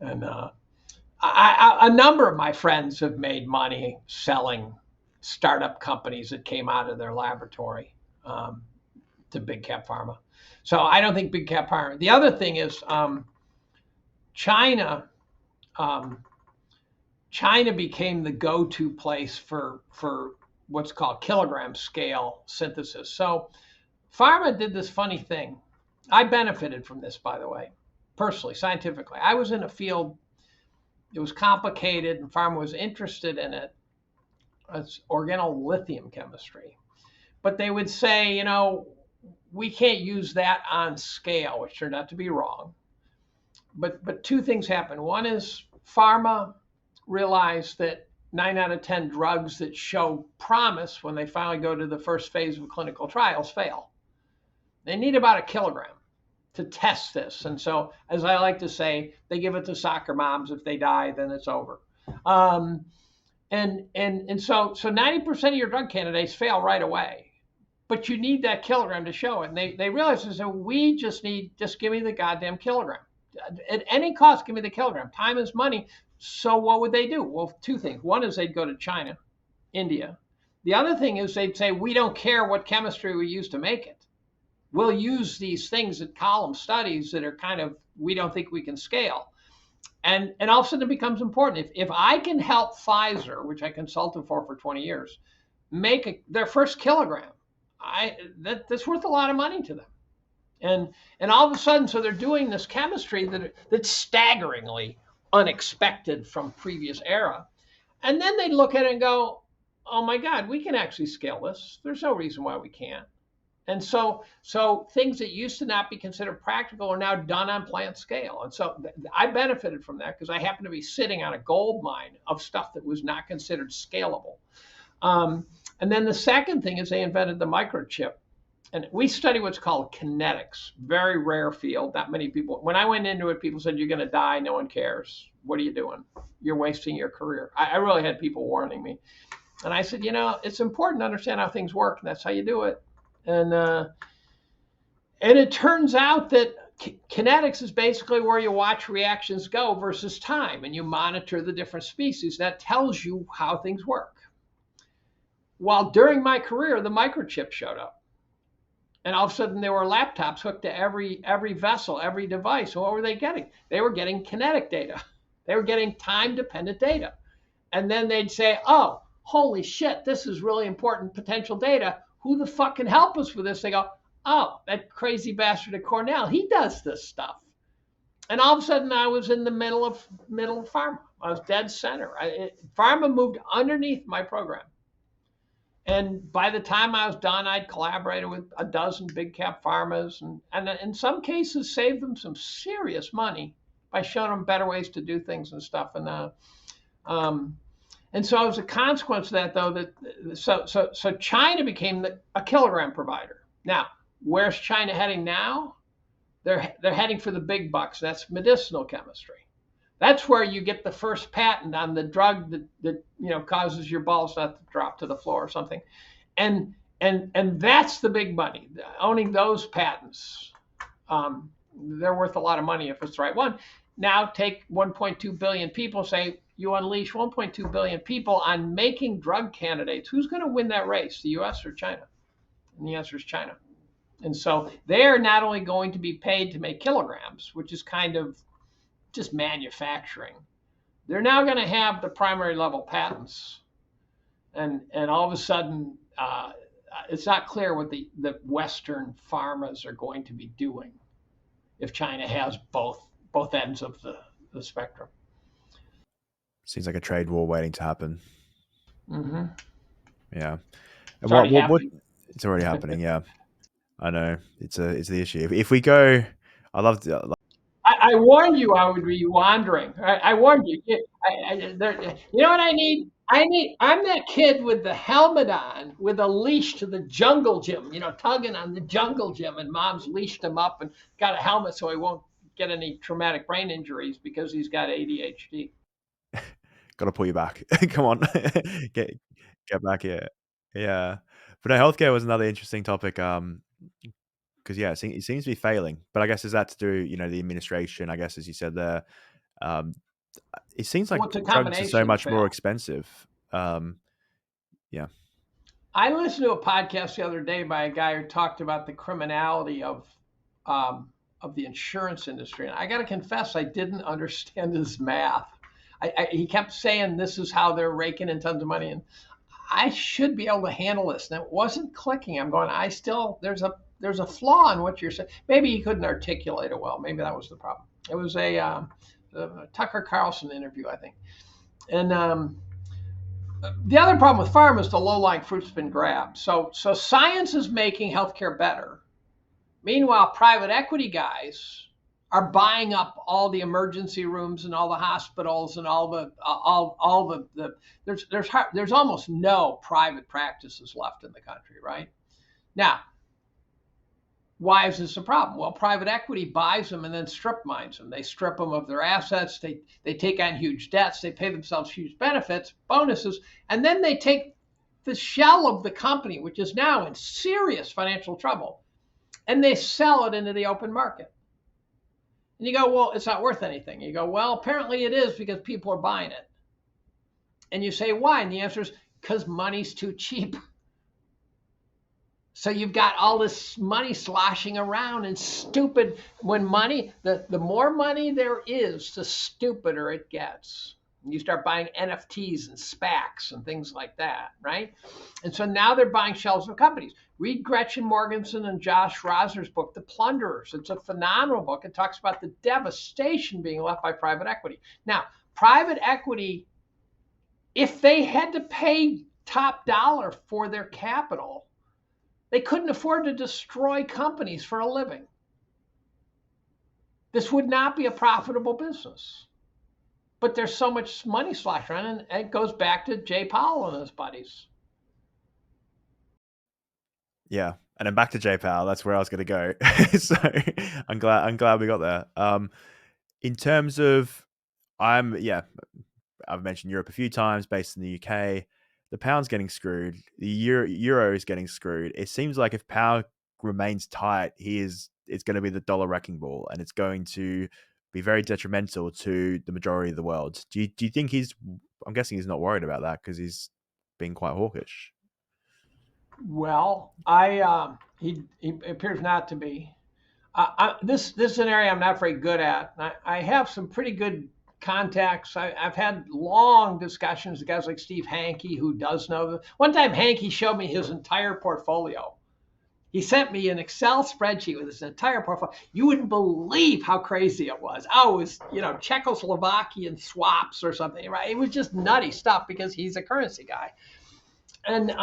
and a number of my friends have made money selling startup companies that came out of their laboratory to big cap pharma. So I don't think big cap pharma. The other thing is China. China became the go-to place for what's called kilogram scale synthesis. So pharma did this funny thing. I benefited from this, by the way, personally, scientifically. I was in a field, it was complicated, and pharma was interested in it. It's organolithium chemistry. But they would say, we can't use that on scale, which turned out to be wrong. But two things happened. One is pharma realized that 9 out of 10 drugs that show promise when they finally go to the first phase of clinical trials fail. They need about a kilogram to test this. And so, as I like to say, they give it to soccer moms. If they die, then it's over. And so 90% of your drug candidates fail right away. But you need that kilogram to show it. And they realized, they said, we just give me the goddamn kilogram. At any cost, give me the kilogram. Time is money. So what would they do? Well, two things. One is they'd go to China, India. The other thing is they'd say, we don't care what chemistry we use to make it. We'll use these things that Collum studies that are kind of, we don't think we can scale. And all of a sudden it becomes important. If I can help Pfizer, which I consulted for 20 years, make their first kilogram. That's worth a lot of money to them. And all of a sudden, so they're doing this chemistry that's staggeringly unexpected from previous era. And then they look at it and go, oh my God, we can actually scale this. There's no reason why we can't. And so things that used to not be considered practical are now done on plant scale. And so I benefited from that because I happen to be sitting on a gold mine of stuff that was not considered scalable. And then the second thing is they invented the microchip. And we study what's called kinetics, very rare field. Not many people, when I went into it, people said, you're going to die. No one cares. What are you doing? You're wasting your career. I really had people warning me. And I said, it's important to understand how things work. And that's how you do it. And it turns out that kinetics is basically where you watch reactions go versus time. And you monitor the different species. That tells you how things work. Well, during my career, the microchip showed up. And all of a sudden, there were laptops hooked to every vessel, every device. So what were they getting? They were getting kinetic data. They were getting time-dependent data. And then they'd say, oh, holy shit, this is really important potential data. Who the fuck can help us with this? They go, oh, that crazy bastard at Cornell, he does this stuff. And all of a sudden, I was in the middle of Pharma. I was dead center. Pharma moved underneath my program. And by the time I was done, I'd collaborated with a dozen big cap pharmas and in some cases saved them some serious money by showing them better ways to do things and stuff. And so as a consequence of that, though, so China became a kilogram provider. Now, where's China heading now? They're heading for the big bucks. That's medicinal chemistry. That's where you get the first patent on the drug that causes your balls not to drop to the floor or something, and that's the big money. Owning those patents, they're worth a lot of money if it's the right one. Now take 1.2 billion people. Say you unleash 1.2 billion people on making drug candidates. Who's going to win that race, the U.S. or China? And the answer is China. And so they're not only going to be paid to make kilograms, which is kind of just manufacturing. They're now going to have the primary level patents, and all of a sudden, it's not clear what the Western pharmas are going to be doing if China has both ends of the spectrum. Seems like a trade war waiting to happen. Mm-hmm. Yeah, it's already happening. It's already happening. Yeah, I know. It's the issue. If we go, I love to. I warned you I would be wandering. I warned you. You know what I need? I'm that kid with the helmet on, with a leash to the jungle gym, tugging on the jungle gym, and mom's leashed him up and got a helmet so he won't get any traumatic brain injuries because he's got ADHD. Got to pull you back. Come on, get back here. Yeah, but no, healthcare was another interesting topic. Because it seems to be failing. But I guess is that to do, the administration? I guess as you said there, it seems like drugs are so much more expensive. Yeah. I listened to a podcast the other day by a guy who talked about the criminality of the insurance industry, and I got to confess, I didn't understand his math. He kept saying this is how they're raking in tons of money, and I should be able to handle this. And it wasn't clicking. I'm going, there's a flaw in what you're saying. Maybe he couldn't articulate it well. Maybe that was the problem. It was a Tucker Carlson interview, I think. And the other problem with pharma is the low-lying fruit's been grabbed. So science is making healthcare better. Meanwhile, private equity guys are buying up all the emergency rooms and all the hospitals and there's almost no private practices left in the country, right? Now, why is this a problem? Well, private equity buys them and then strip mines them. They strip them of their assets. They take on huge debts. They pay themselves huge benefits, bonuses, and then they take the shell of the company, which is now in serious financial trouble, and they sell it into the open market. And you go, well, it's not worth anything. You go, well, apparently it is because people are buying it. And you say, why? And the answer is because money's too cheap. So you've got all this money sloshing around, and stupid, when money, the more money there is, the stupider it gets. You start buying NFTs and SPACs and things like that, right? And so now they're buying shells of companies. Read Gretchen Morgenson and Josh Rosner's book, The Plunderers. It's a phenomenal book. It talks about the devastation being left by private equity. Now, private equity, if they had to pay top dollar for their capital, they couldn't afford to destroy companies for a living. This would not be a profitable business. But there's so much money sloshed around, and it goes back to Jay Powell and his buddies. Yeah, and then back to Jay Powell. That's where I was going to go. So I'm glad we got there. In terms of, I've mentioned Europe a few times, based in the UK. The pound's getting screwed. The euro is getting screwed. It seems like if Powell remains tight, it's going to be the dollar wrecking ball, and it's going to be very detrimental to the majority of the world. Do you think I'm guessing he's not worried about that because he's being quite hawkish. Well, he appears not to be. This is an area I'm not very good at. I have some pretty good contacts. I've had long discussions with guys like Steve Hanke, who does know. One time, Hanke showed me his entire portfolio. He sent me an Excel spreadsheet with his entire portfolio. You wouldn't believe how crazy it was. Oh, it was, Czechoslovakian swaps or something, right? It was just nutty stuff because he's a currency guy. And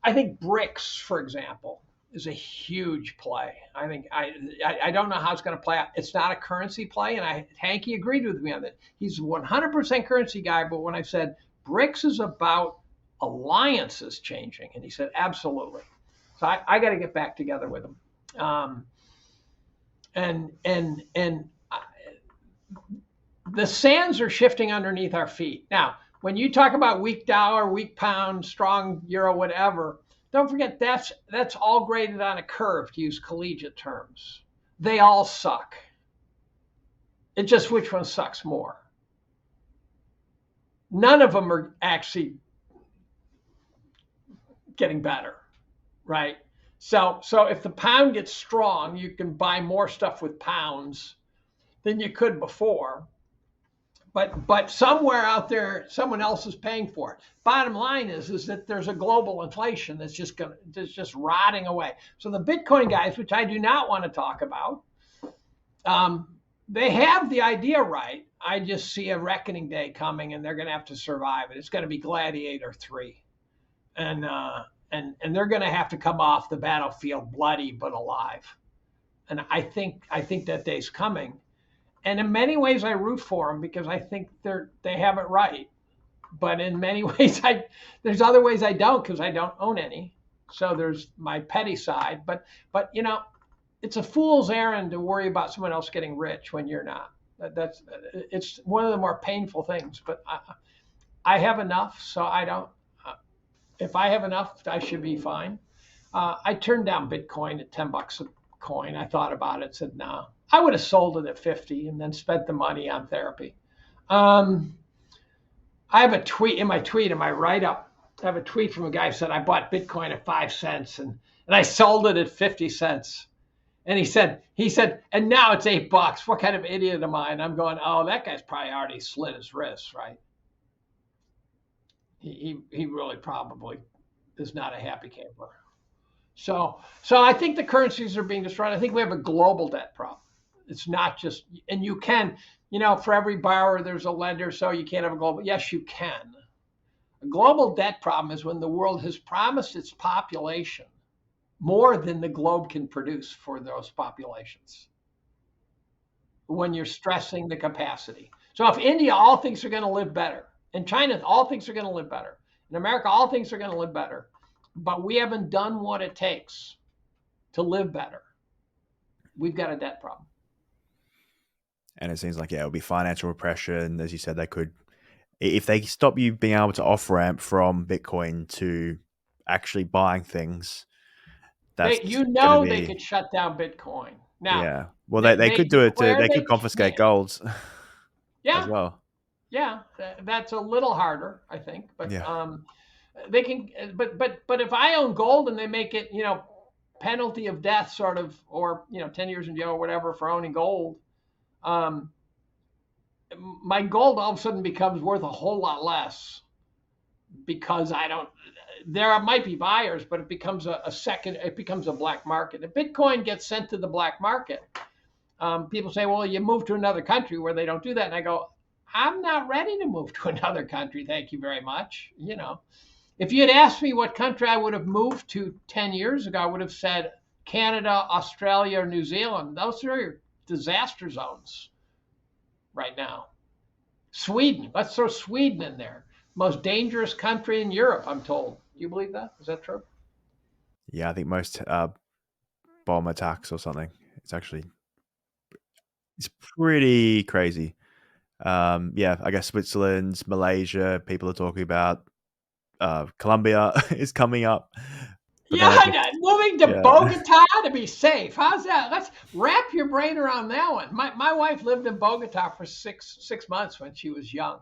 I think BRICS, for example, is a huge play. I think I don't know how it's going to play out. It's not a currency play, and Hanke agreed with me on that. He's 100% currency guy, but when I said BRICS is about alliances changing, and he said absolutely. So I got to get back together with him. The sands are shifting underneath our feet now. When you talk about weak dollar, weak pound, strong euro, whatever, don't forget that's all graded on a curve, to use collegiate terms. They all suck. It's just which one sucks more. None of them are actually getting better, right? So if the pound gets strong, you can buy more stuff with pounds than you could before. But somewhere out there, someone else is paying for it. Bottom line is that there's a global inflation that's just rotting away. So the Bitcoin guys, which I do not want to talk about, they have the idea right. I just see a reckoning day coming, and they're going to have to survive it. It's going to be Gladiator 3, and they're going to have to come off the battlefield bloody but alive. And I think that day's coming. And in many ways, I root for them because I think they have it right. But in many ways, there's other ways I don't, because I don't own any. So there's my petty side. But it's a fool's errand to worry about someone else getting rich when you're not. It's one of the more painful things. But I have enough, so I don't. If I have enough, I should be fine. I turned down Bitcoin at $10 a coin. I thought about it, said no. I would have sold it at 50 and then spent the money on therapy. I have a tweet in my write-up. I have a tweet from a guy who said, I bought Bitcoin at 5 cents and I sold it at 50 cents. And he said, and now it's $8. What kind of idiot am I? And I'm going, oh, that guy's probably already slit his wrists, right? He really probably is not a happy camper. So I think the currencies are being destroyed. I think we have a global debt problem. It's not just, and you can, for every borrower, there's a lender, so you can't have a global. Yes, you can. A global debt problem is when the world has promised its population more than the globe can produce for those populations. When you're stressing the capacity. So if India all thinks are going to live better, and China all thinks are going to live better, and America all thinks are going to live better, but we haven't done what it takes to live better, we've got a debt problem. And it seems like, it'll be financial repression. As you said, they could, if they stop you being able to off ramp from Bitcoin to actually buying things, that's they could shut down Bitcoin. Now, yeah. Well, they could do it too. They could confiscate gold yeah, as well. Yeah, that's a little harder, I think. But yeah. They can. But if I own gold and they make it, penalty of death sort of, or 10 years in jail or whatever for owning gold, my gold all of a sudden becomes worth a whole lot less because I don't. There might be buyers, but it becomes a second. It becomes a black market. If Bitcoin gets sent to the black market, people say, "Well, you move to another country where they don't do that," and I go, "I'm not ready to move to another country. Thank you very much." If you had asked me what country I would have moved to 10 years ago, I would have said Canada, Australia, or New Zealand. Those are your disaster zones right now. Sweden, let's throw Sweden in there. Most dangerous country in Europe, I'm told. Do you believe that? Is that true? Yeah, I think most bomb attacks or something. It's actually it's pretty crazy. Yeah, I guess Switzerland, Malaysia, people are talking about Colombia is coming up. But then I Yeah, think, moving to yeah, Bogota to be safe. How's that? Let's wrap your brain around that one. My wife lived in Bogota for six months when she was young.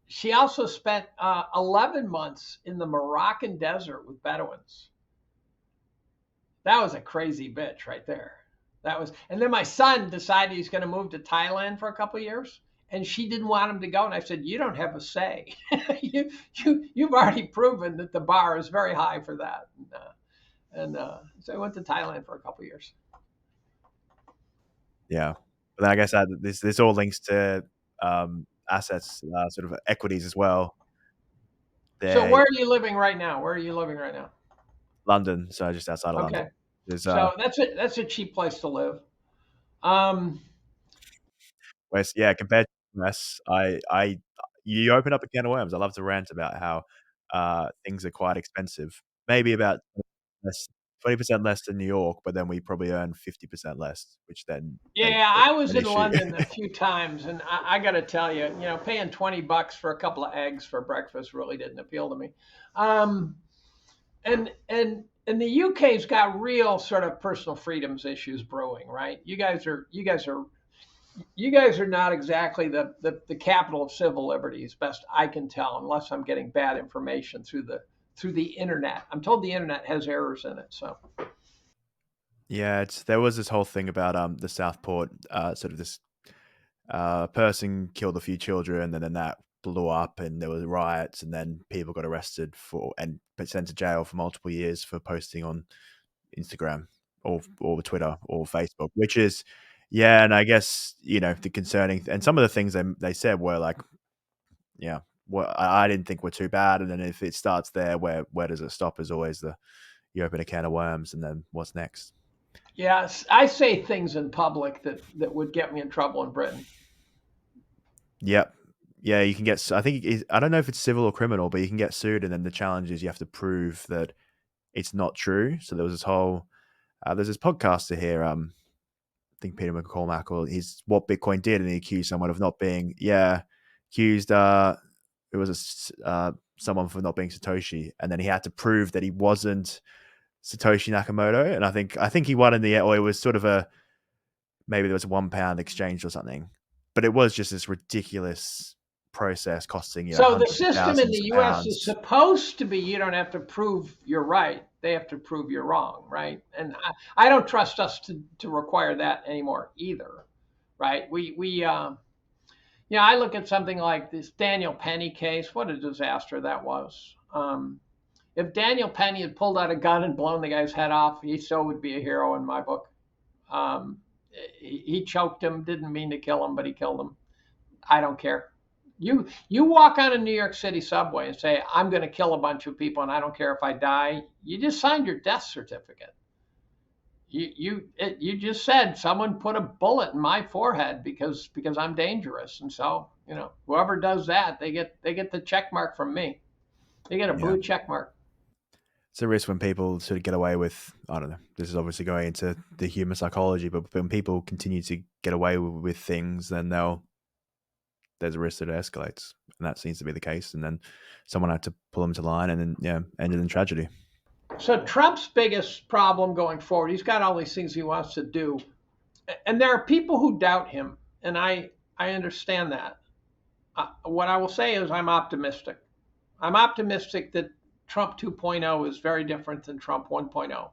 She also spent 11 months in the Moroccan desert with Bedouins. That was a crazy bitch right there. And then my son decided he's going to move to Thailand for a couple of years, and she didn't want him to go. And I said, "You don't have a say. You've already proven that the bar is very high for that." So I went to Thailand for a couple of years. yeah. But then I guess that this all links to assets, sort of equities as well. So They where are you living right now? Where are you living right now? London, so just outside of London. Okay, There's so that's a cheap place to live. Um, whereas, yeah, compared to the US, I you open up a can of worms. I love to rant about how things are quite expensive. Maybe about less 20% less than New York, but then we probably earn 50% less, which then makes Yeah, it I was an in issue. London a few times, and I got to tell you, paying $20 for a couple of eggs for breakfast really didn't appeal to me. Um, and the UK's got real sort of personal freedoms issues brewing, right? You guys are not exactly the capital of civil liberties, best I can tell, unless I'm getting bad information through the internet. I'm told the internet has errors in it, so. Yeah, there was this whole thing about the Southport, sort of this person killed a few children, and then that blew up, and there was riots, and then people got arrested for and sent to jail for multiple years for posting on Instagram or Twitter or Facebook, which is, yeah, and I guess the concerning and some of the things they said were like, yeah, well, I didn't think were too bad, and then if it starts there, where does it stop? Is always the you open a can of worms, and then what's next? Yes, I say things in public that would get me in trouble in Britain. Yep. Yeah, you can get. I think I don't know if it's civil or criminal, but you can get sued, and then the challenge is you have to prove that it's not true. So there was this whole. There's this podcaster here. I think Peter McCormack, or he's what Bitcoin did, and he accused someone of not being. Yeah, accused. It was someone for not being Satoshi, and then he had to prove that he wasn't Satoshi Nakamoto, and I think he won in the. Or it was sort of a maybe there was a £1 exchange or something, but it was just this ridiculous process costing So the hundreds of system in thousands the of US is pounds. supposed to be you don't have to prove you're right. They have to prove you're wrong, right? And I don't trust us to require that anymore either, right? I look at something like this Daniel Penny case. What a disaster that was. If Daniel Penny had pulled out a gun and blown the guy's head off, he still would be a hero in my book. Um, he choked him, didn't mean to kill him, but he killed him. I don't care. You walk on a New York City subway and say, "I'm going to kill a bunch of people and I don't care if I die." You just signed your death certificate. You just said someone put a bullet in my forehead because I'm dangerous, and so whoever does that, they get the check mark from me. They get a Yeah, blue check mark. it's a risk when people sort of get away with. I don't know. This is obviously going into the human psychology, but when people continue to get away with things, then there's a risk that it escalates, and that seems to be the case. And then someone had to pull them to line, and then yeah, ended in tragedy. So Trump's biggest problem going forward, he's got all these things he wants to do, and there are people who doubt him, and I understand that. What I will say is I'm optimistic. I'm optimistic that Trump 2.0 is very different than Trump 1.0.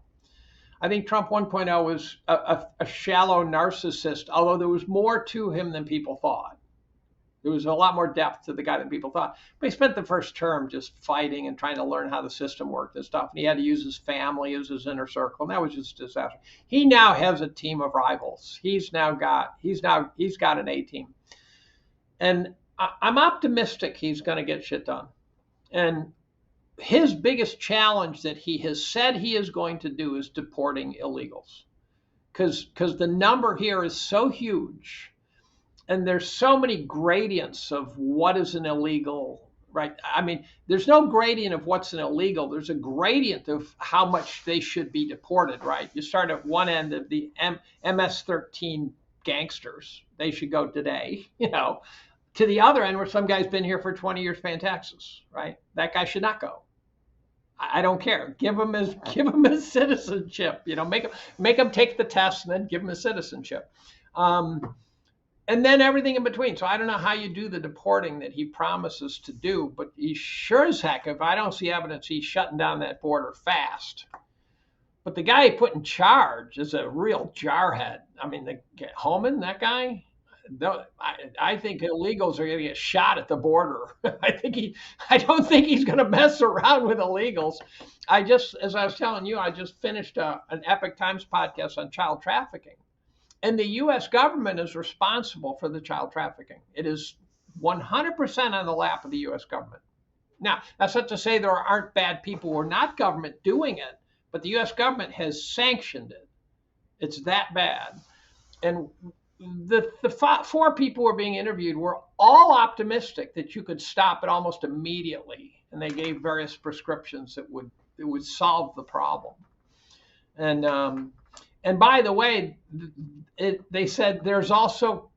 I think Trump 1.0 was a shallow narcissist, although there was more to him than people thought. There was a lot more depth to the guy than people thought. But he spent the first term just fighting and trying to learn how the system worked and stuff. And he had to use his family as his inner circle. And that was just a disaster. He now has a team of rivals. He's got an A team. And I'm optimistic he's going to get shit done. And his biggest challenge that he has said he is going to do is deporting illegals. Because the number here is so huge and there's so many gradients of what is an illegal, right? I mean, there's no gradient of what's an illegal. There's a gradient of how much they should be deported, right? You start at one end of the MS-13 gangsters. They should go today, to the other end where some guy's been here for 20 years paying taxes, right? That guy should not go. I don't care. Give him his citizenship. Make him take the test and then give him his citizenship. And then everything in between. So I don't know how you do the deporting that he promises to do, but he sure as heck, if I don't see evidence, he's shutting down that border fast. But the guy he put in charge is a real jarhead. I mean, Homan, that guy, I think illegals are going to get shot at the border. I don't think he's going to mess around with illegals. As I was telling you, I just finished an Epic Times podcast on child trafficking. And the U.S. government is responsible for the child trafficking. It is 100% on the lap of the U.S. government. Now, that's not to say there aren't bad people who are not government doing it, but the U.S. government has sanctioned it. It's that bad. And the 4 people who were being interviewed were all optimistic that you could stop it almost immediately. And they gave various prescriptions that would solve the problem. And by the way, they said there's also,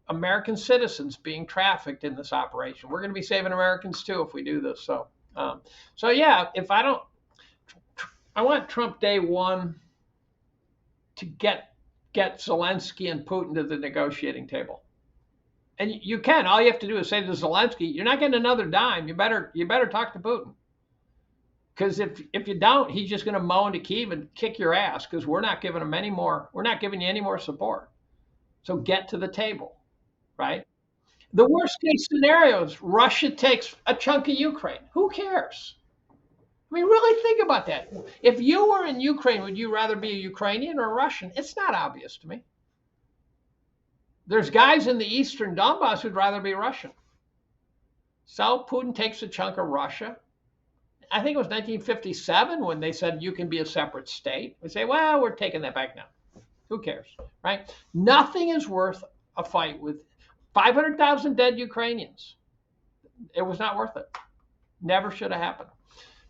American citizens being trafficked in this operation. We're going to be saving Americans too if we do this. So yeah, I want Trump day one to get Zelensky and Putin to the negotiating table. And you can. All you have to do is say to Zelensky, "You're not getting another dime. You better talk to Putin." Because if you don't, he's just going to mow into Kyiv and kick your ass because we're not giving him any more. We're not giving you any more support. So get to the table, right? The worst case scenario is Russia takes a chunk of Ukraine. Who cares? I mean, really think about that. If you were in Ukraine, would you rather be a Ukrainian or a Russian? It's not obvious to me. There's guys in the eastern Donbass who'd rather be Russian. So Putin takes a chunk of Russia. I think it was 1957 when they said you can be a separate state. We say, well, we're taking that back now. Who cares, right? Nothing is worth a fight with 500,000 dead Ukrainians. It was not worth it. Never should have happened.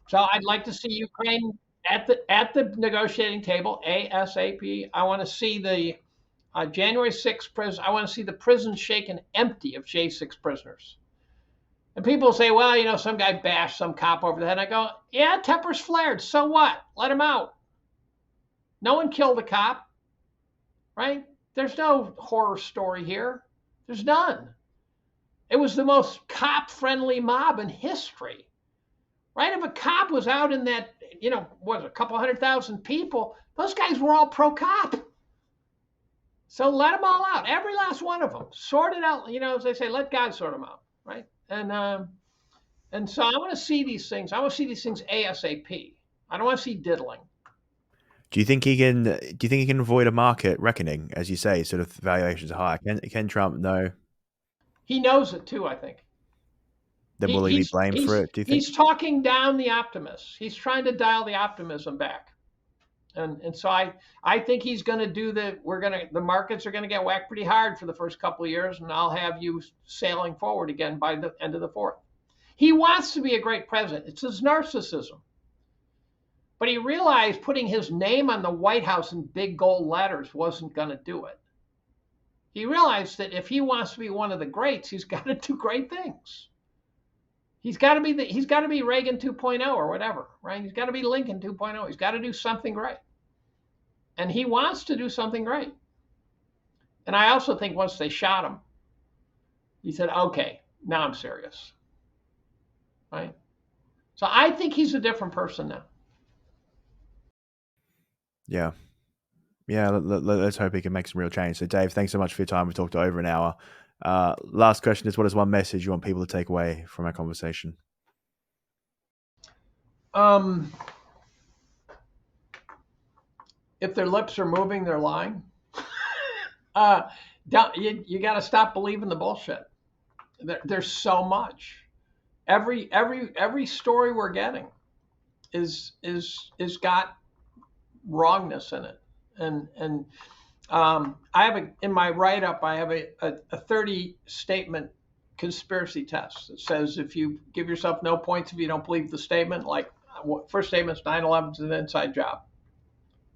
So I'd like to see Ukraine at the negotiating table ASAP. I want to see the January 6th I want to see the prisons shaken empty of J6 prisoners. And people say, well, some guy bashed some cop over the head. I go, yeah, tempers flared. So what? Let him out. No one killed the cop, right? There's no horror story here. There's none. It was the most cop-friendly mob in history, right? If a cop was out in that, a couple 100,000 people, those guys were all pro-cop. So let them all out, every last one of them. Sort it out, as they say, let God sort them out, right? And so I want to see these things. I want to see these things ASAP. I don't want to see diddling. Do you think he can avoid a market reckoning, as you say, sort of valuations are high? Can Trump know? He knows it too, I think. Then will he be blamed for it, do you think? He's talking down the optimists. He's trying to dial the optimism back. And so I think he's going to do the markets are going to get whacked pretty hard for the first couple of years, and I'll have you sailing forward again by the end of the fourth. He wants to be a great president. It's his narcissism. But he realized putting his name on the White House in big gold letters wasn't going to do it. He realized that if he wants to be one of the greats, he's got to do great things. He's got to be Reagan 2.0 or whatever, right? He's got to be Lincoln 2.0. He's got to do something great. And he wants to do something great. And I also think once they shot him, he said, okay, now I'm serious, right? So I think he's a different person now. Yeah. Yeah, let's hope he can make some real change. So, Dave, thanks so much for your time. We've talked over an hour. Last question is, what is one message you want people to take away from our conversation? Um, if their lips are moving, they're lying. uh, you got to stop believing the bullshit. There's so much. Every story we're getting is got wrongness in it, and I have in my write up I have a 30 statement conspiracy test that says if you give yourself no points if you don't believe the statement, like first statement's 9/11 is an inside job.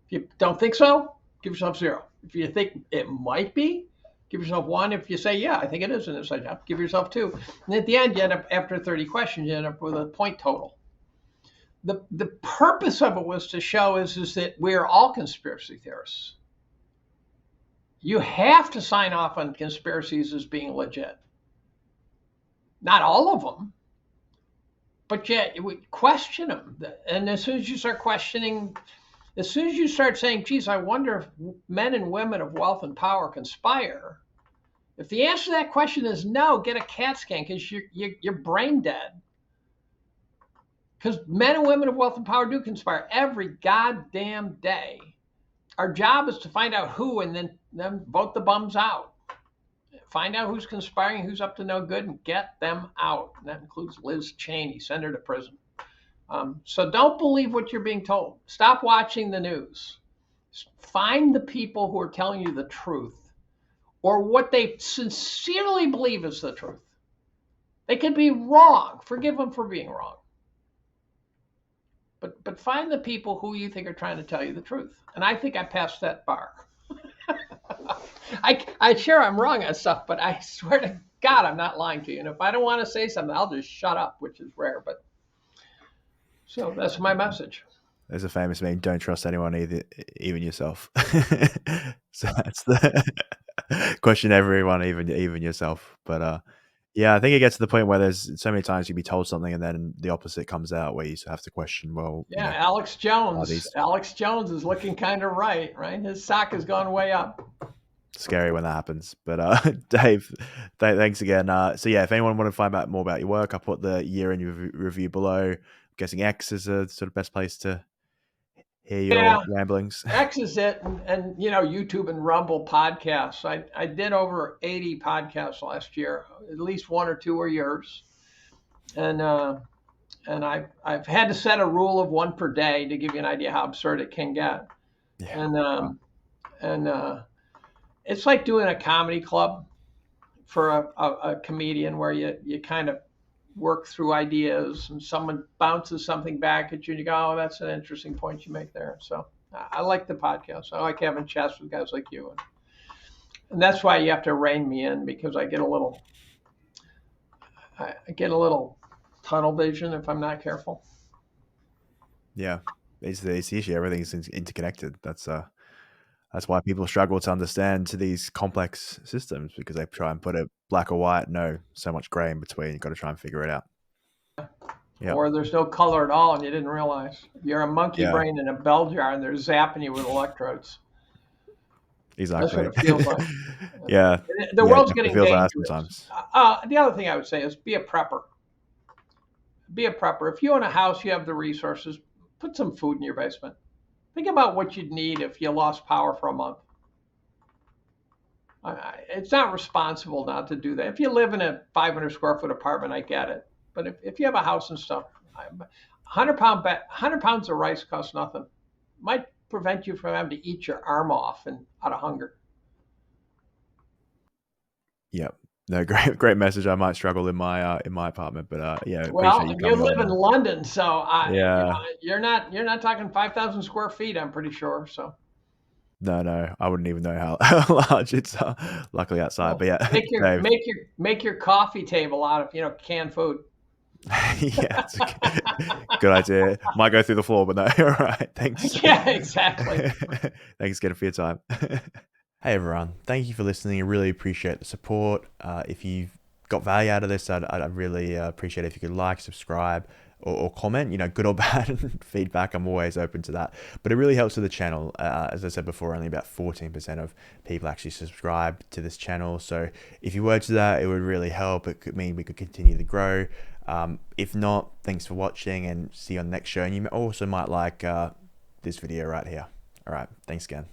If you don't think so, give yourself 0. If you think it might be, give yourself 1. If you say, yeah, I think it is an inside job, give yourself 2. And at the end, you end up, after 30 questions, you end up with a point total. The purpose of it was to show is that we're all conspiracy theorists. You have to sign off on conspiracies as being legit. Not all of them, but yet we question them. And as soon as you start questioning, as soon as you start saying, geez, I wonder if men and women of wealth and power conspire, if the answer to that question is no, get a CAT scan because you're brain dead. Because men and women of wealth and power do conspire every goddamn day. Our job is to find out who and then vote the bums out. Find out who's conspiring, who's up to no good, and get them out. And that includes Liz Cheney, send her to prison. So don't believe what you're being told. Stop watching the news. Find the people who are telling you the truth or what they sincerely believe is the truth. They could be wrong. Forgive them for being wrong. But find the people who you think are trying to tell you the truth. And I think I passed that bar. I sure I'm wrong on stuff, but I swear to God, I'm not lying to you. And if I don't want to say something, I'll just shut up, which is rare. But so that's my message. There's a famous meme: "Don't trust anyone, even yourself." So that's the question everyone, even yourself. But yeah, I think it gets to the point where there's so many times you be told something and then the opposite comes out, where you have to question, well, yeah, Alex Jones. Alex Jones is looking kind of right? His stock has gone way up. Scary when that happens. But Dave, thanks again. So yeah, if anyone want to find out more about your work, I'll put the year-end review below. I'm guessing X is a sort of best place to hear your ramblings. X is it, and YouTube and Rumble podcasts. I did over 80 podcasts last year. At least 1 or 2 were yours, and I've had to set a rule of 1 per day to give you an idea how absurd it can get. Yeah. And it's like doing a comedy club for a comedian where you kind of work through ideas and someone bounces something back at you and you go, oh, that's an interesting point you make there. So I like the podcast. I like having chats with guys like you. And that's why you have to rein me in, because I get a little tunnel vision if I'm not careful. Yeah, it's the issue. Everything's interconnected. That's why people struggle to understand these complex systems, because they try and put it black or white. No, so much gray in between. You've got to try and figure it out. Yep. Or there's no color at all and you didn't realize. You're a monkey brain in a bell jar and they're zapping you with electrodes. Exactly. That's what it feels like. Yeah. The world's getting dangerous. Sometimes. The other thing I would say is be a prepper. Be a prepper. If you own a house, you have the resources, put some food in your basement. Think about what you'd need if you lost power for a month. It's not responsible not to do that. If you live in a 500 square foot apartment, I get it. But if you have a house and stuff, 100 pounds of rice costs nothing. Might prevent you from having to eat your arm off and out of hunger. Yeah. No, great message. I might struggle in my apartment, but yeah. Well, you live in London, so you're not talking 5,000 square feet. I'm pretty sure. So. No, I wouldn't even know how large it's. Luckily outside, well, but yeah. Make your coffee table out of canned food. Yeah, it's a good idea. Might go through the floor, but no. All right, thanks. Yeah, exactly. Thanks again for your time. Hey everyone, thank you for listening. I really appreciate the support. If you've got value out of this, I'd really appreciate it if you could like, subscribe, or comment, good or bad feedback. I'm always open to that. But it really helps with the channel. As I said before, only about 14% of people actually subscribe to this channel. So if you were to that, it would really help. It could mean we could continue to grow. If not, thanks for watching, and see you on the next show. And you also might like this video right here. All right, thanks again.